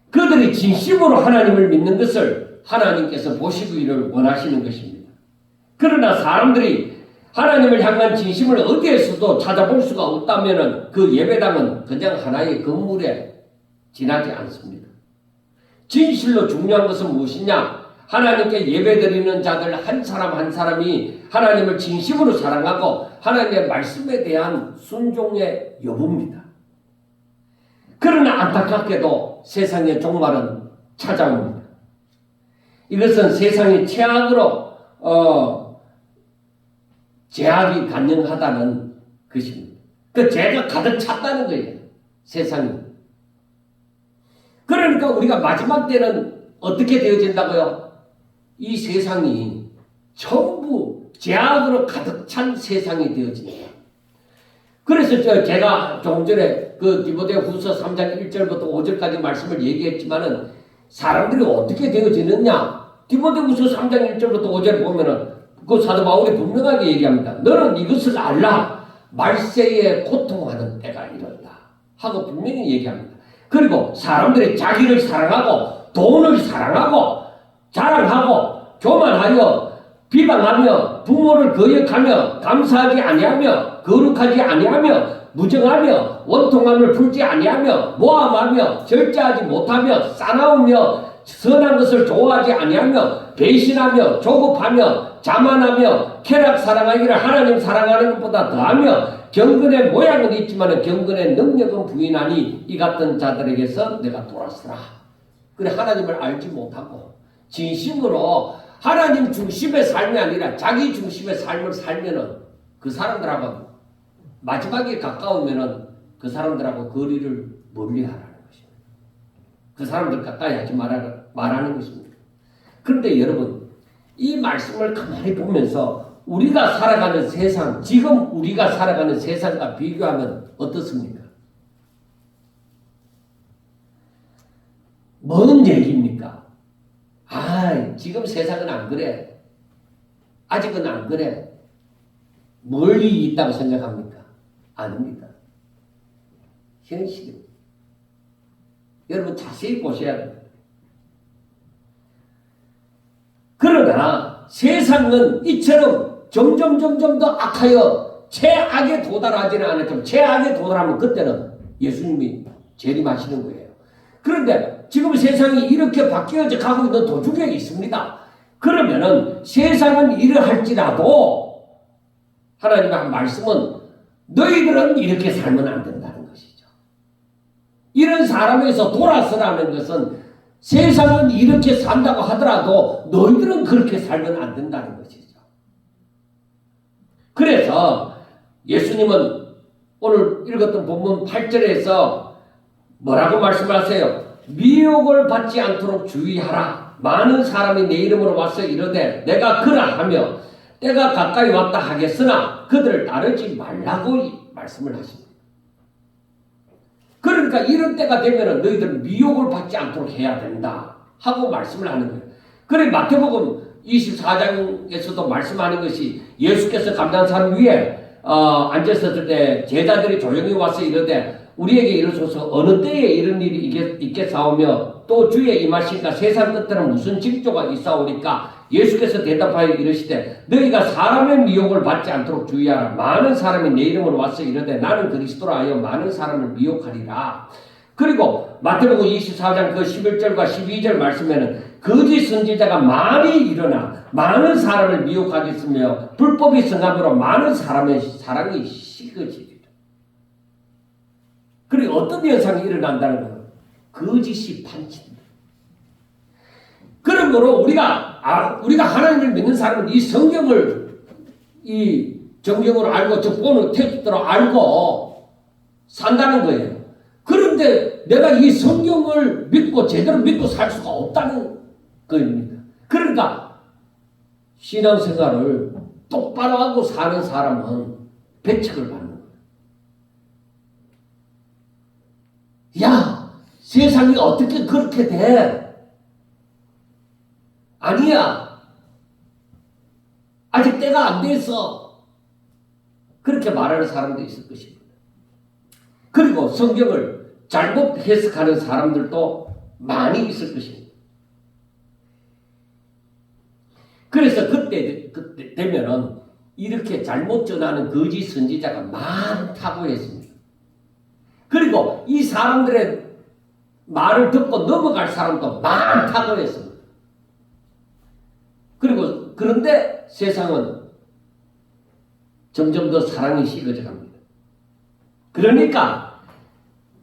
그들이 진심으로 하나님을 믿는 것을 하나님께서 보시기를 원하시는 것입니다. 그러나 사람들이 하나님을 향한 진심을 어디에서도 찾아볼 수가 없다면 그 예배당은 그냥 하나의 건물에 지나지 않습니다. 진실로 중요한 것은 무엇이냐? 하나님께 예배드리는 자들 한 사람 한 사람이 하나님을 진심으로 사랑하고 하나님의 말씀에 대한 순종의 여부입니다. 그러나 안타깝게도 세상의 종말은 찾아옵니다. 이것은 세상이 최악으로 죄악이 간영하다는 것입니다. 그 죄가 가득 찼다는 거예요. 세상이. 그러니까 우리가 마지막 때는 어떻게 되어진다고요? 이 세상이 전부 죄악으로 가득 찬 세상이 되어진다. 그래서 제가 조금 전에 그 디모데후서 3장 1절부터 5절까지 말씀을 얘기했지만은 사람들이 어떻게 되어지느냐? 디모데후서 3장 1절부터 5절 보면은 그 사도 바울이 분명하게 얘기합니다. 너는 이것을 알라. 말세에 고통하는 때가 이른다. 하고 분명히 얘기합니다. 그리고 사람들이 자기를 사랑하고 돈을 사랑하고 자랑하고 교만하여 비방하며 부모를 거역하며 감사하지 아니하며 거룩하지 아니하며 무정하며 원통함을 풀지 아니하며 모함하며 절제하지 못하며 싸나우며 선한 것을 좋아하지 아니하며 배신하며 조급하며 자만하며 쾌락 사랑하기를 하나님 사랑하는 것보다 더하며 경건의 모양은 있지만 경건의 능력은 부인하니 이 같은 자들에게서 내가 돌았으라. 그래 하나님을 알지 못하고 진심으로 하나님 중심의 삶이 아니라 자기 중심의 삶을 살면은 그 사람들하고 마지막에 가까우면은 그 사람들하고 거리를 멀리하라는 것입니다. 그 사람들 가까이 하지 말라는 것입니다. 그런데 여러분 이 말씀을 가만히 보면서 우리가 살아가는 세상, 지금 우리가 살아가는 세상과 비교하면 어떻습니까? 뭔 얘기입니까? 지금 세상은 안 그래. 아직은 안 그래. 멀리 있다고 생각합니까? 아닙니다. 현실입니다. 여러분 자세히 보셔야 됩니다. 그러나 세상은 이처럼 점점 더 악하여 최악에 도달하지는 않았지만 최악에 도달하면 그때는 예수님이 재림하시는 거예요. 그런데 지금 세상이 이렇게 바뀌어져 가고 있는 도중에 있습니다. 그러면은 세상은 이러할지라도 하나님의 한 말씀은 너희들은 이렇게 살면 안 된다는 것이죠. 이런 사람에서 돌아서라는 것은 세상은 이렇게 산다고 하더라도 너희들은 그렇게 살면 안 된다는 것이죠. 그래서 예수님은 오늘 읽었던 본문 8절에서 뭐라고 말씀하세요? 미혹을 받지 않도록 주의하라. 많은 사람이 내 이름으로 와서 이르되 내가 그러하며 때가 가까이 왔다 하겠으나 그들을 따르지 말라고 말씀을 하십니다. 그러니까 이런 때가 되면 너희들은 미혹을 받지 않도록 해야 된다 하고 말씀을 하는 거예요. 그래 마태복음 24장에서도 말씀하는 것이 예수께서 감난산 위에 앉으셨을 때 제자들이 조용히 와서 이르되 우리에게 이르소서 어느 때에 이런 일이 있겠사오며 또 주의 임하신가 세상 끝에는 무슨 징조가 있사오리까. 예수께서 대답하여 이르시되 너희가 사람의 미혹을 받지 않도록 주의하라. 많은 사람이 내 이름으로 와서 이르되 나는 그리스도라 하여 많은 사람을 미혹하리라. 그리고 마태복음 24장 그 11절과 12절 말씀에는 거짓 선지자가 많이 일어나 많은 사람을 미혹하겠으며 불법이 성함으로 많은 사람의 사랑이 식어지리라. 그리고 어떤 현상이 일어난다는 거예요? 거짓이 판친다. 그러므로 우리가 하나님을 믿는 사람은 이 성경을 이 정경으로 알고 적본을 텍스트로 알고 산다는 거예요. 그런데 내가 이 성경을 믿고 제대로 믿고 살 수가 없다는 거입니다. 그러니까 신앙생활을 똑바로 하고 사는 사람은 배척을 받는 거예요. 야, 세상이 어떻게 그렇게 돼? 아니야. 아직 때가 안 됐어. 그렇게 말하는 사람도 있을 것입니다. 그리고 성경을 잘못 해석하는 사람들도 많이 있을 것입니다. 그래서 그때 되면은 이렇게 잘못 전하는 거짓 선지자가 많다고 했습니다. 그리고 이 사람들의 말을 듣고 넘어갈 사람도 많다고 했습니다. 그리고 그런데 세상은 점점 더 사랑이 식어져 갑니다. 그러니까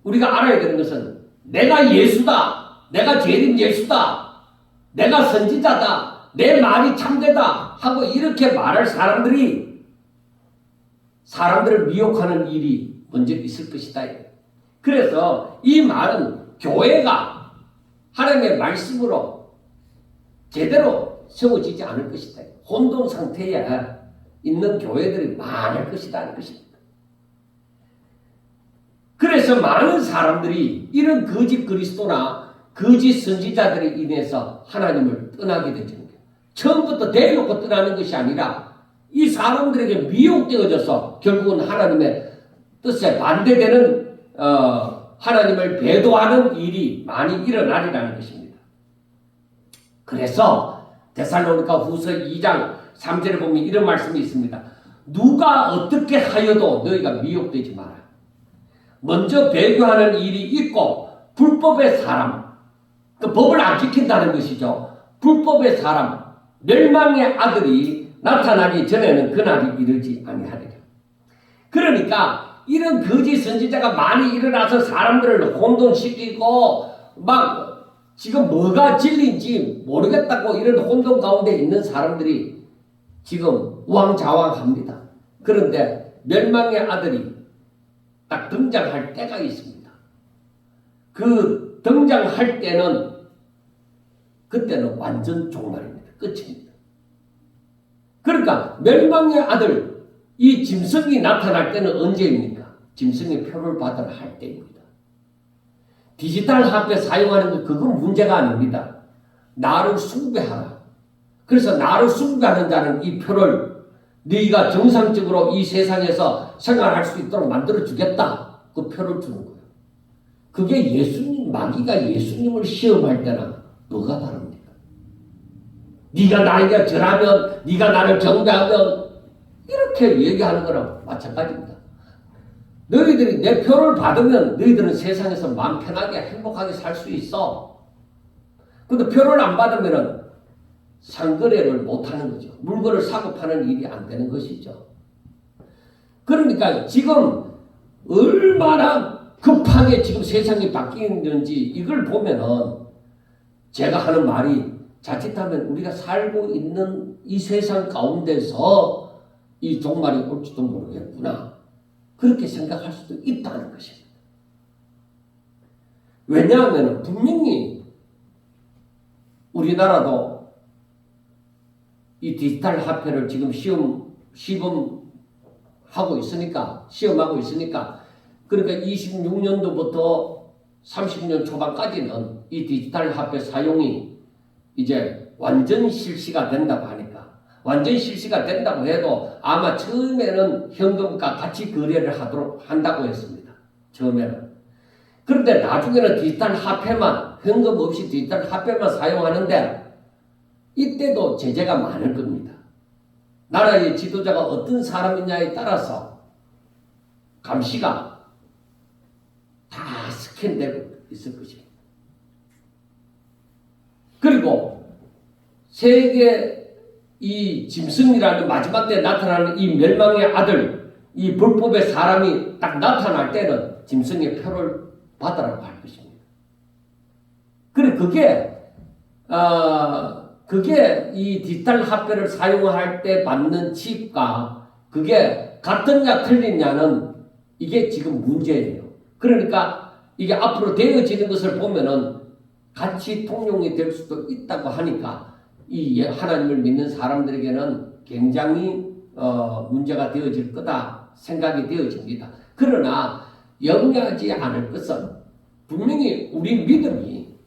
우리가 알아야 되는 것은 내가 예수다, 내가 재림 예수다, 내가 선지자다, 내 말이 참되다 하고 이렇게 말할 사람들이 사람들을 미혹하는 일이 먼저 있을 것이다. 그래서 이 말은 교회가 하나님의 말씀으로 제대로 세워지지 않을 것이다. 혼돈 상태에 있는 교회들이 많을 것이다 하는 것입니다. 그래서 많은 사람들이 이런 거짓 그리스도나 거짓 선지자들에 인해서 하나님을 떠나게 되죠. 처음부터 대놓고 떠나는 것이 아니라 이 사람들에게 미혹되어져서 결국은 하나님의 뜻에 반대되는 하나님을 배도하는 일이 많이 일어나리라는 것입니다. 그래서 데살로니가 후서 2장 3절에 보면 이런 말씀이 있습니다. 누가 어떻게 하여도 너희가 미혹되지 마라. 먼저 배교하는 일이 있고 불법의 사람, 그 법을 안 지킨다는 것이죠. 불법의 사람, 멸망의 아들이 나타나기 전에는 그날이 이르지 아니하리라. 그러니까 이런 거짓 선지자가 많이 일어나서 사람들을 혼돈시키고 막 지금 뭐가 진리인지 모르겠다고 이런 혼돈 가운데 있는 사람들이 지금 우왕좌왕합니다. 그런데 멸망의 아들이 딱 등장할 때가 있습니다. 그 등장할 때는 그때는 완전 종말입니다. 끝입니다. 그러니까 멸망의 아들 이 짐승이 나타날 때는 언제입니까? 짐승의 표를 받으러 할 때입니다. 디지털 화폐 사용하는 거 그건 문제가 아닙니다. 나를 숭배하라. 그래서 나를 숭배하는 자는 이 표를 네가 정상적으로 이 세상에서 생활할 수 있도록 만들어주겠다. 그 표를 주는 거예요. 그게 예수님, 마귀가 예수님을 시험할 때는 뭐가 다릅니까? 네가 나에게 절하면, 네가 나를 경배하면 이렇게 얘기하는 거랑 마찬가지입니다. 너희들이 내 표를 받으면 너희들은 세상에서 마음 편하게 행복하게 살 수 있어. 근데 표를 안 받으면 상거래를 못하는 거죠. 물건을 사고 파는 일이 안 되는 것이죠. 그러니까 지금 얼마나 급하게 지금 세상이 바뀌는지 이걸 보면은 제가 하는 말이 자칫하면 우리가 살고 있는 이 세상 가운데서 이 종말이 올지도 모르겠구나. 그렇게 생각할 수도 있다는 것입니다. 왜냐하면 분명히 우리나라도 이 디지털 화폐를 지금 시험하고 있으니까 그러니까 26년도부터 30년 초반까지는 이 디지털 화폐 사용이 이제 완전 실시가 된다고 하니까 완전 실시가 된다고 해도 아마 처음에는 현금과 같이 거래를 한다고 했습니다. 처음에는. 그런데 나중에는 디지털 화폐만 현금 없이 디지털 화폐만 사용하는데 이때도 제재가 많을 겁니다. 나라의 지도자가 어떤 사람이냐에 따라서 감시가 다 스캔되고 있을 것입니다. 그리고 세계 이 짐승이라는 마지막 때 나타나는 이 멸망의 아들, 이 불법의 사람이 딱 나타날 때는 짐승의 표를 받으라고 할 것입니다. 그래 그게 이 디지털 화폐를 사용할 때 받는 칩과 그게 같느냐 틀리냐는 이게 지금 문제예요. 그러니까 이게 앞으로 되어지는 것을 보면은 같이 통용이 될 수도 있다고 하니까 이 하나님을 믿는 사람들에게는 굉장히 문제가 되어질 거다 생각이 되어집니다. 그러나 염려하지 않을 것은 분명히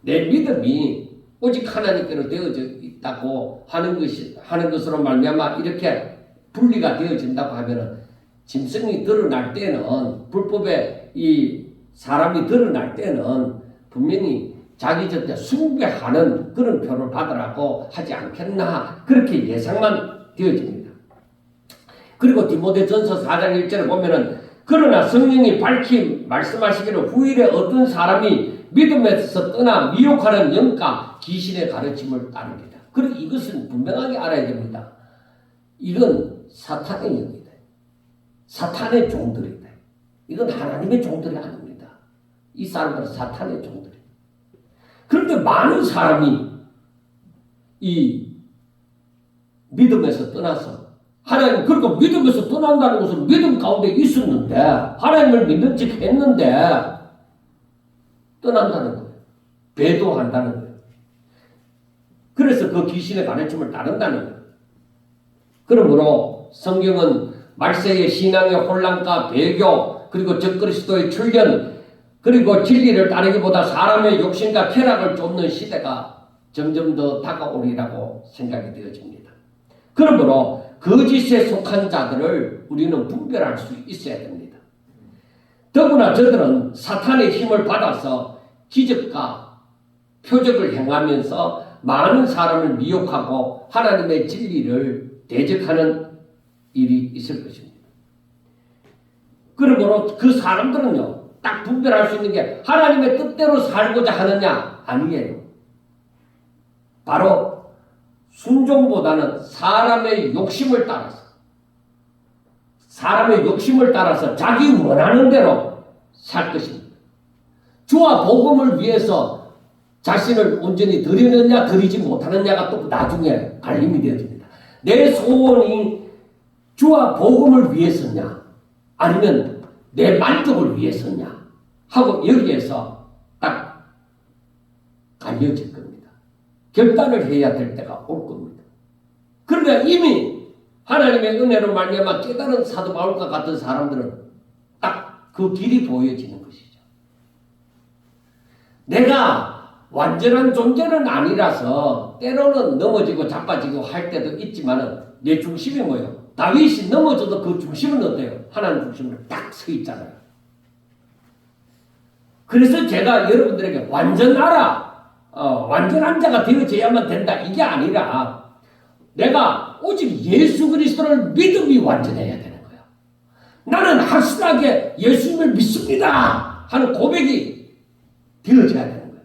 내 믿음이 오직 하나님께로 되어져 있다고 하는 것으로 말미암아 이렇게 분리가 되어진다고 하면은 짐승이 드러날 때는 불법의 이 사람이 드러날 때는 분명히 자기 곁에 숭배하는 그런 표를 받으라고 하지 않겠나 그렇게 예상만 되어집니다. 그리고 디모데전서 4장 1절에 보면은 그러나 성령이 밝히 말씀하시기를 후일에 어떤 사람이 믿음에서 떠나 미혹하는 영과 귀신의 가르침을 따릅니다. 그리고 이것은 분명하게 알아야 됩니다. 이건 사탄의 영이다. 사탄의 종들이다. 이건 하나님의 종들이 아닙니다. 이 사람들은 사탄의 종들이다. 그런데 많은 사람이 이 믿음에서 떠나서 하나님 그리고 믿음에서 떠난다는 것은 믿음 가운데 있었는데 하나님을 믿는 척 했는데 떠난다는 거예요. 배도한다는 거예요. 그래서 그 귀신의 가르침을 따른다는 거예요. 그러므로 성경은 말세의 신앙의 혼란과 배교 그리고 적그리스도의 출현 그리고 진리를 따르기보다 사람의 욕심과 쾌락을 쫓는 시대가 점점 더 다가오리라고 생각이 되어집니다. 그러므로 거짓에 속한 자들을 우리는 분별할 수 있어야 됩니다. 더구나 저들은 사탄의 힘을 받아서 기적과 표적을 행하면서 많은 사람을 미혹하고 하나님의 진리를 대적하는 일이 있을 것입니다. 그러므로 그 사람들은요, 딱 분별할 수 있는 게 하나님의 뜻대로 살고자 하느냐? 아니에요. 바로 순종보다는 사람의 욕심을 따라서 자기 원하는 대로 살 것입니다. 주와 복음을 위해서 자신을 온전히 드리느냐 드리지 못하느냐가 또 나중에 갈림이 되어집니다. 내 소원이 주와 복음을 위해서냐 아니면 내 만족을 위해서냐 하고 여기에서 딱 갈려질 겁니다. 결단을 해야 될 때가 올 겁니다. 그러나 이미 하나님의 은혜로 말미암아 깨달은 사도 바울과 같은 사람들은 딱 그 길이 보여지는 것이죠. 내가 완전한 존재는 아니라서 때로는 넘어지고 자빠지고 할 때도 있지만은 내 중심이 뭐예요? 다윗이 넘어져도 그 중심은 어때요? 하나님 중심으로 딱 서 있잖아요. 그래서 제가 여러분들에게 완전한 자가 되어져야만 된다. 이게 아니라 내가 오직 예수 그리스도를 믿음이 완전해야 되는 거예요. 나는 확실하게 예수님을 믿습니다 하는 고백이 되어져야 되는 거예요.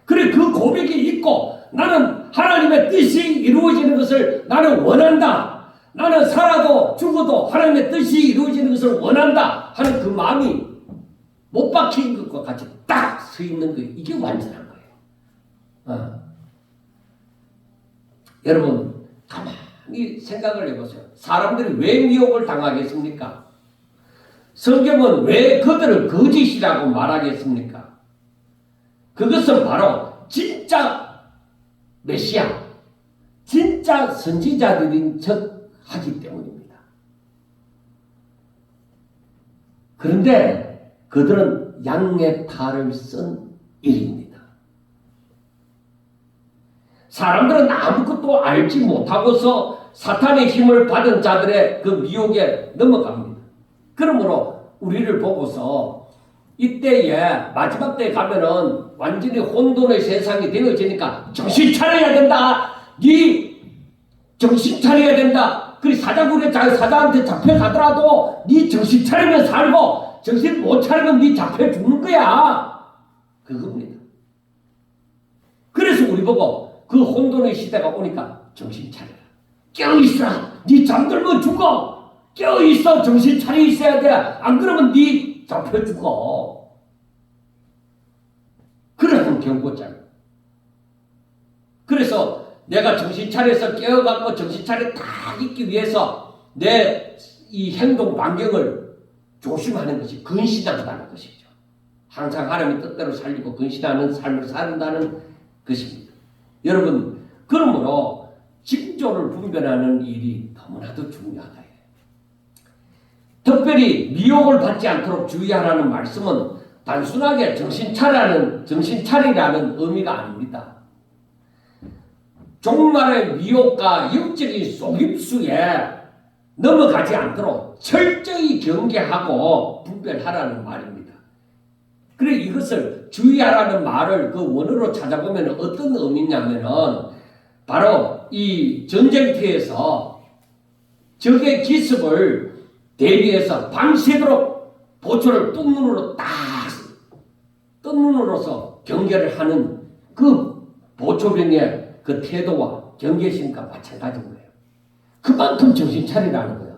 그래 그 고백이 있고 나는 하나님의 뜻이 이루어지는 것을 나는 원한다. 나는 살아도 죽어도 하나님의 뜻이 이루어지는 것을 원한다 하는 그 마음이 못 박힌 것과 같이 딱 서 있는 거예요. 이게 완전한 거예요. 여러분 가만히 생각을 해보세요. 사람들이 왜 미혹을 당하겠습니까? 성경은 왜 그들을 거짓이라고 말하겠습니까? 그것은 바로 진짜 메시아, 진짜 선지자들인 척 하기 때문입니다. 그런데 그들은 양의 탈을 쓴 일입니다. 사람들은 아무것도 알지 못하고서 사탄의 힘을 받은 자들의 그 미혹에 넘어갑니다. 그러므로 우리를 보고서 이때에 마지막 때에 가면은 완전히 혼돈의 세상이 되어지니까 정신 차려야 된다. 네 정신 차려야 된다. 그리고 사자굴에 사자한테 잡혀가더라도 네 정신 차리면 살고 정신 못 차리면 네 잡혀 죽는 거야. 그겁니다. 그래서 우리 보고 그 혼돈의 시대가 오니까 정신 차려라. 깨어있어. 네 잠들면 죽어. 깨어있어. 정신 차려 있어야 돼. 안 그러면 네 잡혀 죽어. 그러면 경고장. 그래서 내가 정신 차려서 깨어갖고 정신 차려 딱 있기 위해서 내 이 행동 반경을 조심하는 것이 근신한다는 것이죠. 항상 하나님의 뜻대로 살리고 근신하는 삶을 산다는 것입니다. 여러분, 그러므로 징조를 분별하는 일이 너무나도 중요하다. 특별히 미혹을 받지 않도록 주의하라는 말씀은 단순하게 정신 차리라는 의미가 아닙니다. 종말의 미혹과 영적인 속임수에 넘어가지 않도록 철저히 경계하고 분별하라는 말입니다. 그래 이것을 주의하라는 말을 그 원어로 찾아보면 어떤 의미냐면은 바로 이 전쟁터에서 적의 기습을 대비해서 밤새도록 보초를 뜬눈으로서 경계를 하는 그 보초병의 그 태도와 경계심과 마찬가지인 거예요. 그만큼 정신 차리라는 거예요.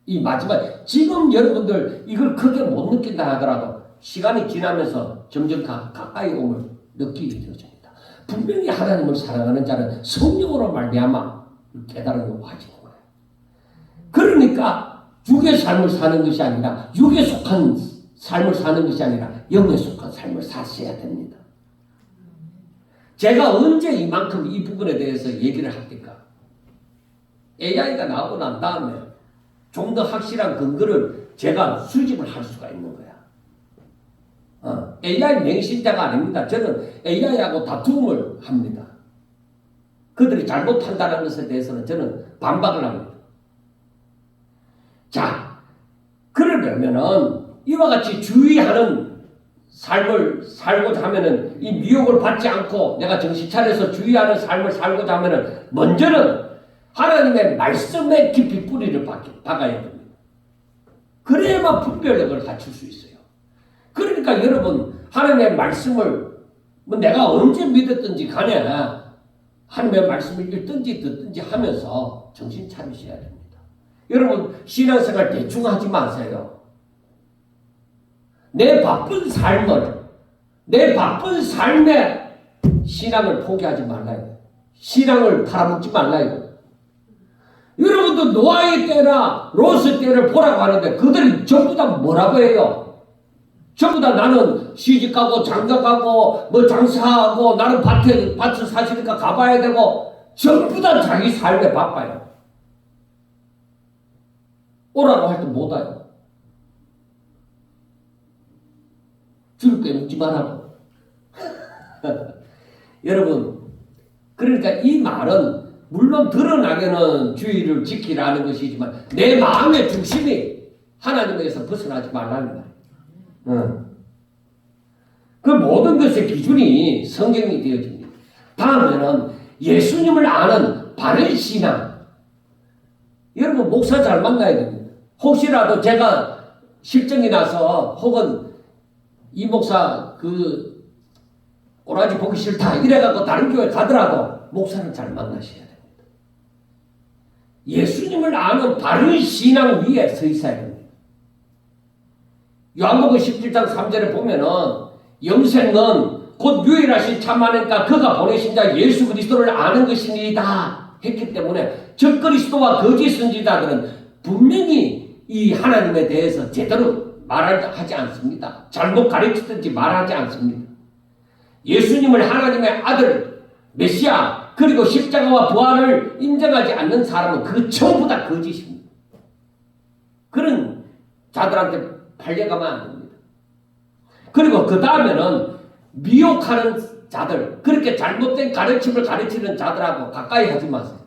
이 마지막 지금 여러분들 이걸 크게 못 느낀다 하더라도 시간이 지나면서 점점 가까이 오면 느끼게 되어집니다. 분명히 하나님을 사랑하는 자는 성령으로 말미암아 깨달음이 와지는 거예요. 그러니까 육의 삶을 사는 것이 아니라 육에 속한 삶을 사는 것이 아니라 영에 속한 삶을 사셔야 됩니다. 제가 언제 이만큼 이 부분에 대해서 얘기를 합니까? AI가 나오고 난 다음에 좀 더 확실한 근거를 제가 수집을 할 수가 있는 거야. AI 맹신자가 아닙니다. 저는 AI하고 다툼을 합니다. 그들이 잘못 판단하는 것에 대해서는 저는 반박을 합니다. 자, 그러려면은 이와 같이 주의하는 삶을 살고자 하면은 이 미혹을 받지 않고 내가 정신 차려서 주의하는 삶을 살고자 하면은 먼저는 하나님의 말씀에 깊이 뿌리를 박아야 됩니다. 그래야만 분별력을 갖출 수 있어요. 그러니까 여러분 하나님의 말씀을 내가 언제 믿었든지 간에 하나님의 말씀을 읽든지 듣든지 하면서 정신 차리셔야 됩니다. 여러분 신앙생활 대충 하지 마세요. 내 바쁜 삶에 신앙을 포기하지 말라요. 신앙을 팔아먹지 말라요. 여러분도 노아의 때나 롯의 때를 보라고 하는데 그들이 전부 다 뭐라고 해요? 전부 다 나는 시집가고 장가가고 뭐 장사하고 나는 밭을 사시니까 가봐야 되고 전부 다 자기 삶에 바빠요. 오라고 할 때 못 와요. 줄 빼먹지 말라고. 여러분, 그러니까 이 말은 물론 드러나게는 주의를 지키라는 것이지만 내 마음의 중심이 하나님에서 벗어나지 말라는 말이에요. 그 모든 것의 기준이 성경이 되어집니다. 다음에는 예수님을 아는 바른 신앙. 여러분 목사 잘 만나야 됩니다. 혹시라도 제가 실정이 나서 혹은 이 목사 그 꼬라지 보기 싫다 이래갖고 다른 교회 가더라도 목사를 잘 만나셔야 됩니다. 예수님을 아는 바른 신앙 위에 서 있어야 됩니다. 요한복음 17장 3절에 보면은 영생은 곧 유일하신 참 하나님과 그가 보내신 자 예수 그리스도를 아는 것이니이다 했기 때문에 적그리스도와 거짓 선지자들은 분명히 이 하나님에 대해서 제대로 말하지 않습니다. 잘못 가르치든지 말하지 않습니다. 예수님을 하나님의 아들 메시아 그리고 십자가와 부활을 인정하지 않는 사람은 그 전부 다 거짓입니다. 그런 자들한테 팔려가면 안 됩니다. 그리고 그 다음에는 미혹하는 자들, 그렇게 잘못된 가르침을 가르치는 자들하고 가까이 하지 마세요.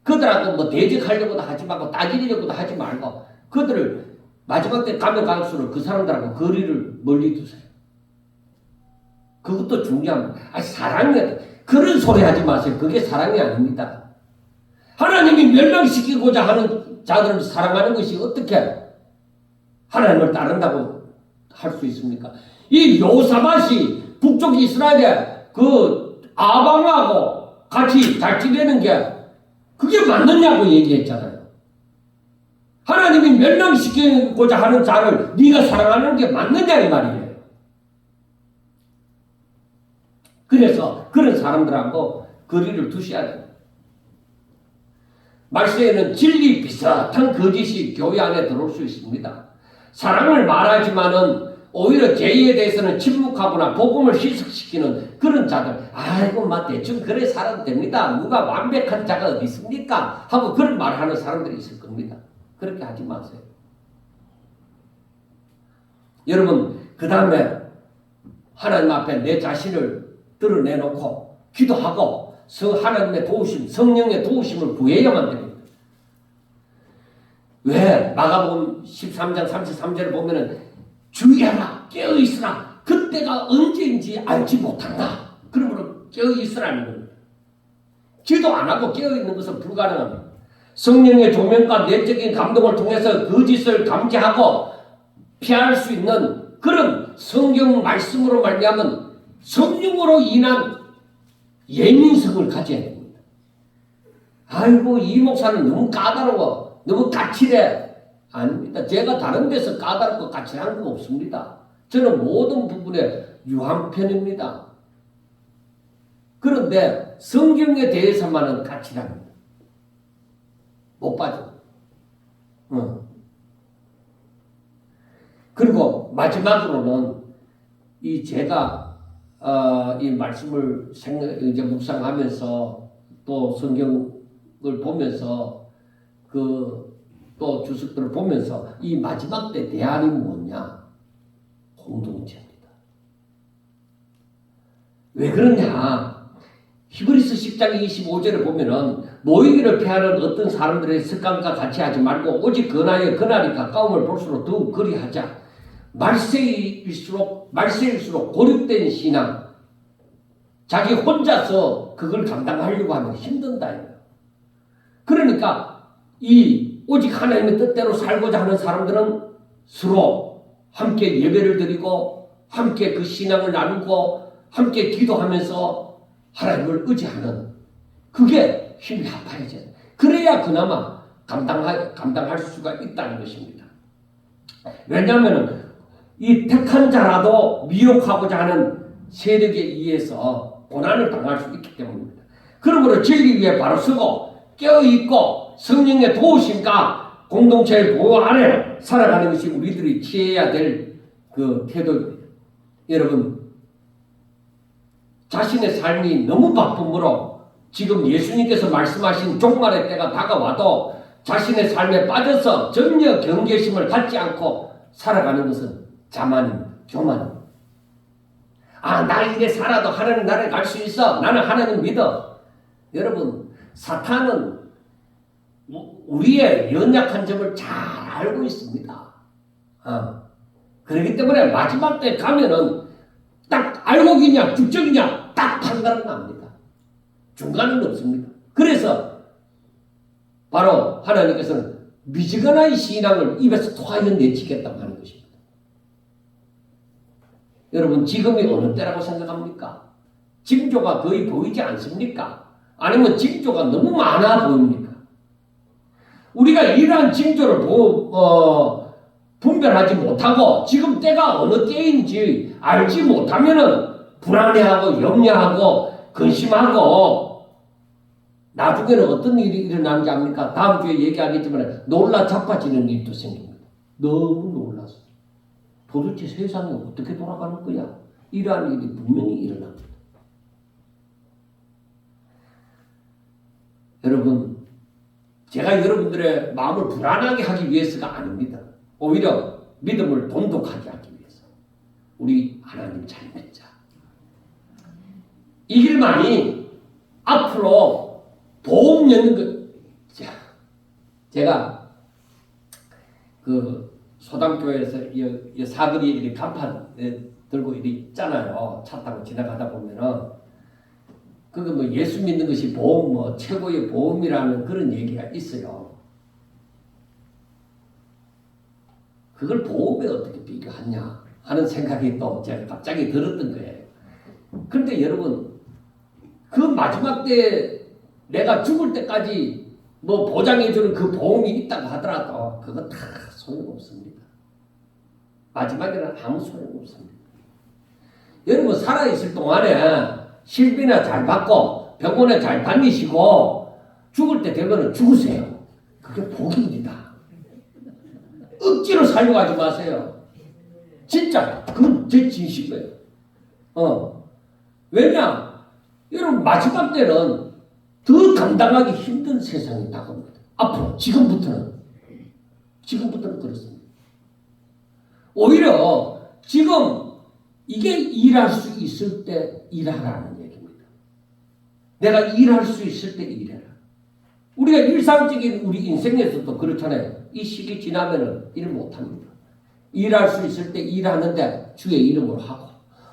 그들하고 뭐 대적하려고도 하지 말고 따지려고도 하지 말고 그들을 마지막 때 가면 갈수록 그 사람들하고 거리를 멀리 두세요. 그것도 중요합니다. 사랑이 그런 소리 하지 마세요. 그게 사랑이 아닙니다. 하나님이 멸망시키고자 하는 자들을 사랑하는 것이 어떻게 하나님을 따른다고 할 수 있습니까? 이 요사밭이 북쪽 이스라엘에 그 아방하고 같이 잘 지내는 게 그게 맞느냐고 얘기했잖아요. 하나님이 멸망시키고자 하는 자를 네가 사랑하는 게 맞느냐 이 말이에요. 그래서 그런 사람들하고 거리를 두셔야 돼요. 말세에는 진리 비슷한 거짓이 교회 안에 들어올 수 있습니다. 사랑을 말하지만은 오히려 죄에 대해서는 침묵하거나 복음을 희석시키는 그런 자들. 아이고 막 대충 그래 살아도 됩니다. 누가 완벽한 자가 어디 있습니까? 하고 그런 말을 하는 사람들이 있을 겁니다. 그렇게 하지 마세요. 여러분 그 다음에 하나님 앞에 내 자신을 드러내놓고 기도하고 하나님의 도우심, 성령의 도우심을 구해야만 됩니다. 왜? 마가복음 13장 33절을 보면은 주의하라, 깨어있으라, 그때가 언제인지 알지 못한다. 그러므로 깨어있으라는 겁니다. 기도 안 하고 깨어있는 것은 불가능합니다. 성령의 조명과 내적인 감동을 통해서 거짓을 감지하고 피할 수 있는 그런 성경 말씀으로 말미암은 성령으로 인한 예민성을 가져야 됩니다. 아이고 이 목사는 너무 까다로워, 너무 까칠해. 아닙니다. 제가 다른 데서 까다롭고 까칠한 거 없습니다. 저는 모든 부분에 유한 편입니다. 그런데 성경에 대해서만은 까칠합니다. 못 빠져. 그리고 마지막으로는 이 제가 이 말씀을 이제 묵상하면서 또 성경을 보면서 또 주석들을 보면서 이 마지막 때 대안이 뭐냐? 공동체입니다. 왜 그러냐? 히브리서 10장 25절을 보면은 모이기를 피하는 어떤 사람들의 습관과 같이 하지 말고 오직 그날에 그날이 가까움을 볼수록 더욱 그리하자. 말세일수록 고립된 신앙, 자기 혼자서 그걸 감당하려고 하면 힘든다. 그러니까 오직 하나님의 뜻대로 살고자 하는 사람들은 서로 함께 예배를 드리고 함께 그 신앙을 나누고 함께 기도하면서 하나님을 의지하는 그게 힘이 합해져. 그래야 그나마 감당할 수가 있다는 것입니다. 왜냐하면 이 택한 자라도 미혹하고자 하는 세력에 의해서 고난을 당할 수 있기 때문입니다. 그러므로 진리 위에 바로 서고 깨어있고 성령의 도우심과 공동체의 보호 아래 살아가는 것이 우리들이 취해야 될 그 태도입니다. 여러분 자신의 삶이 너무 바쁨으로 지금 예수님께서 말씀하신 종말의 때가 다가와도 자신의 삶에 빠져서 전혀 경계심을 갖지 않고 살아가는 것은 자만입니다. 교만입니다. 나 이래 살아도 하나님 나라에 갈 수 있어. 나는 하나님 믿어. 여러분 사탄은 우리의 연약한 점을 잘 알고 있습니다. 그렇기 때문에 마지막 때 가면은 딱 알곡이냐 죽적이냐 딱 판단은 납니다. 중간은 없습니다. 그래서 바로 하나님께서는 미지근한 신앙을 입에서 토하여 내치겠다고 하는 것입니다. 여러분 지금이 어느 때라고 생각합니까? 징조가 거의 보이지 않습니까? 아니면 징조가 너무 많아 보입니까? 우리가 이러한 징조를 분별하지 못하고 지금 때가 어느 때인지 알지 못하면은 불안해하고 염려하고 근심하고 나중에는 어떤 일이 일어나는지 압니까? 다음 주에 얘기하겠지만 놀라 자빠지는 일도 생깁니다. 너무 놀라서 도대체 세상이 어떻게 돌아가는 거야? 이러한 일이 분명히 일어납니다. 여러분, 제가 여러분들의 마음을 불안하게 하기 위해서가 아닙니다. 오히려 믿음을 돈독하게 하기 위해서. 우리 하나님 잘 믿자. 이 길만이 앞으로 보험 여는 것. 제가 그 소담교회에서 이 사거리에 이렇게 간판 들고 이렇게 있잖아요. 차 타고 지나가다 보면은 그거 뭐 예수 믿는 것이 보험 뭐 최고의 보험이라는 그런 얘기가 있어요. 그걸 보험에 어떻게 비교하냐 하는 생각이 또 제가 갑자기 들었던 거예요. 그런데 여러분, 그 마지막 때 내가 죽을 때까지 뭐 보장해주는 그 보험이 있다고 하더라도 그거 다 소용없습니다. 마지막에는 아무 소용없습니다. 여러분, 살아있을 동안에 실비나 잘 받고 병원에 잘 다니시고 죽을 때 되면 죽으세요. 그게 복입니다. 억지로 살려고 하지 마세요. 진짜 그건 제 진심이에요. 왜냐? 여러분, 마지막 때는 더 감당하기 힘든 세상이 다가옵니다. 앞으로 지금부터는 그렇습니다. 오히려 지금 이게 일할 수 있을 때 일하라는 얘기입니다. 내가 일할 수 있을 때 일해라. 우리가 일상적인 우리 인생에서도 그렇잖아요. 이 시기 지나면은 일 못합니다. 일할 수 있을 때 일하는데 주의 이름으로 하고,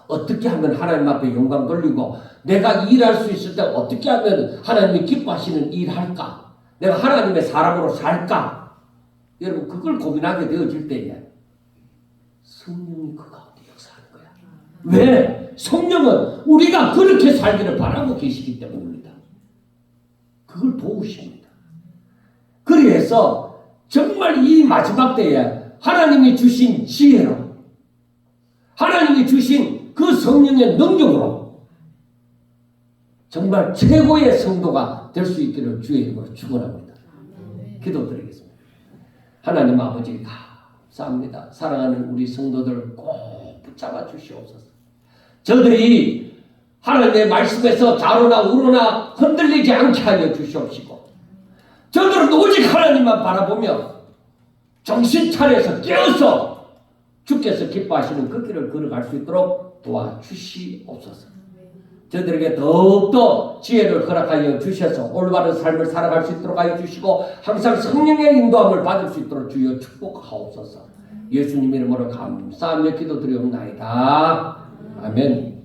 어떻게 하면 하나님 앞에 영광 돌리고, 내가 일할 수 있을 때 어떻게 하면 하나님이 기뻐하시는 일할까? 내가 하나님의 사람으로 살까? 여러분, 그걸 고민하게 되어질 때에 성령이 그 가운데 역사하는 거야. 왜? 성령은 우리가 그렇게 살기를 바라고 계시기 때문입니다. 그걸 도우십니다. 그래서 정말 이 마지막 때에 하나님이 주신 지혜로, 하나님이 주신 그 성령의 능력으로 정말 최고의 성도가 될 수 있기를 주의 이름으로 축원합니다. 기도드리겠습니다. 하나님 아버지 감사합니다. 사랑하는 우리 성도들 꼭 붙잡아 주시옵소서. 저들이 하나님의 말씀에서 좌로나 우로나 흔들리지 않게 하여 주시옵시고, 저들은 오직 하나님만 바라보며 정신 차려서 깨어서 주께서 기뻐하시는 그 길을 걸어갈 수 있도록 도와주시옵소서. 저들에게 더욱더 지혜를 허락하여 주셔서 올바른 삶을 살아갈 수 있도록 하여 주시고, 항상 성령의 인도함을 받을 수 있도록 주여 축복하옵소서. 예수님 이름으로 감사하며 기도드리옵나이다. 아멘.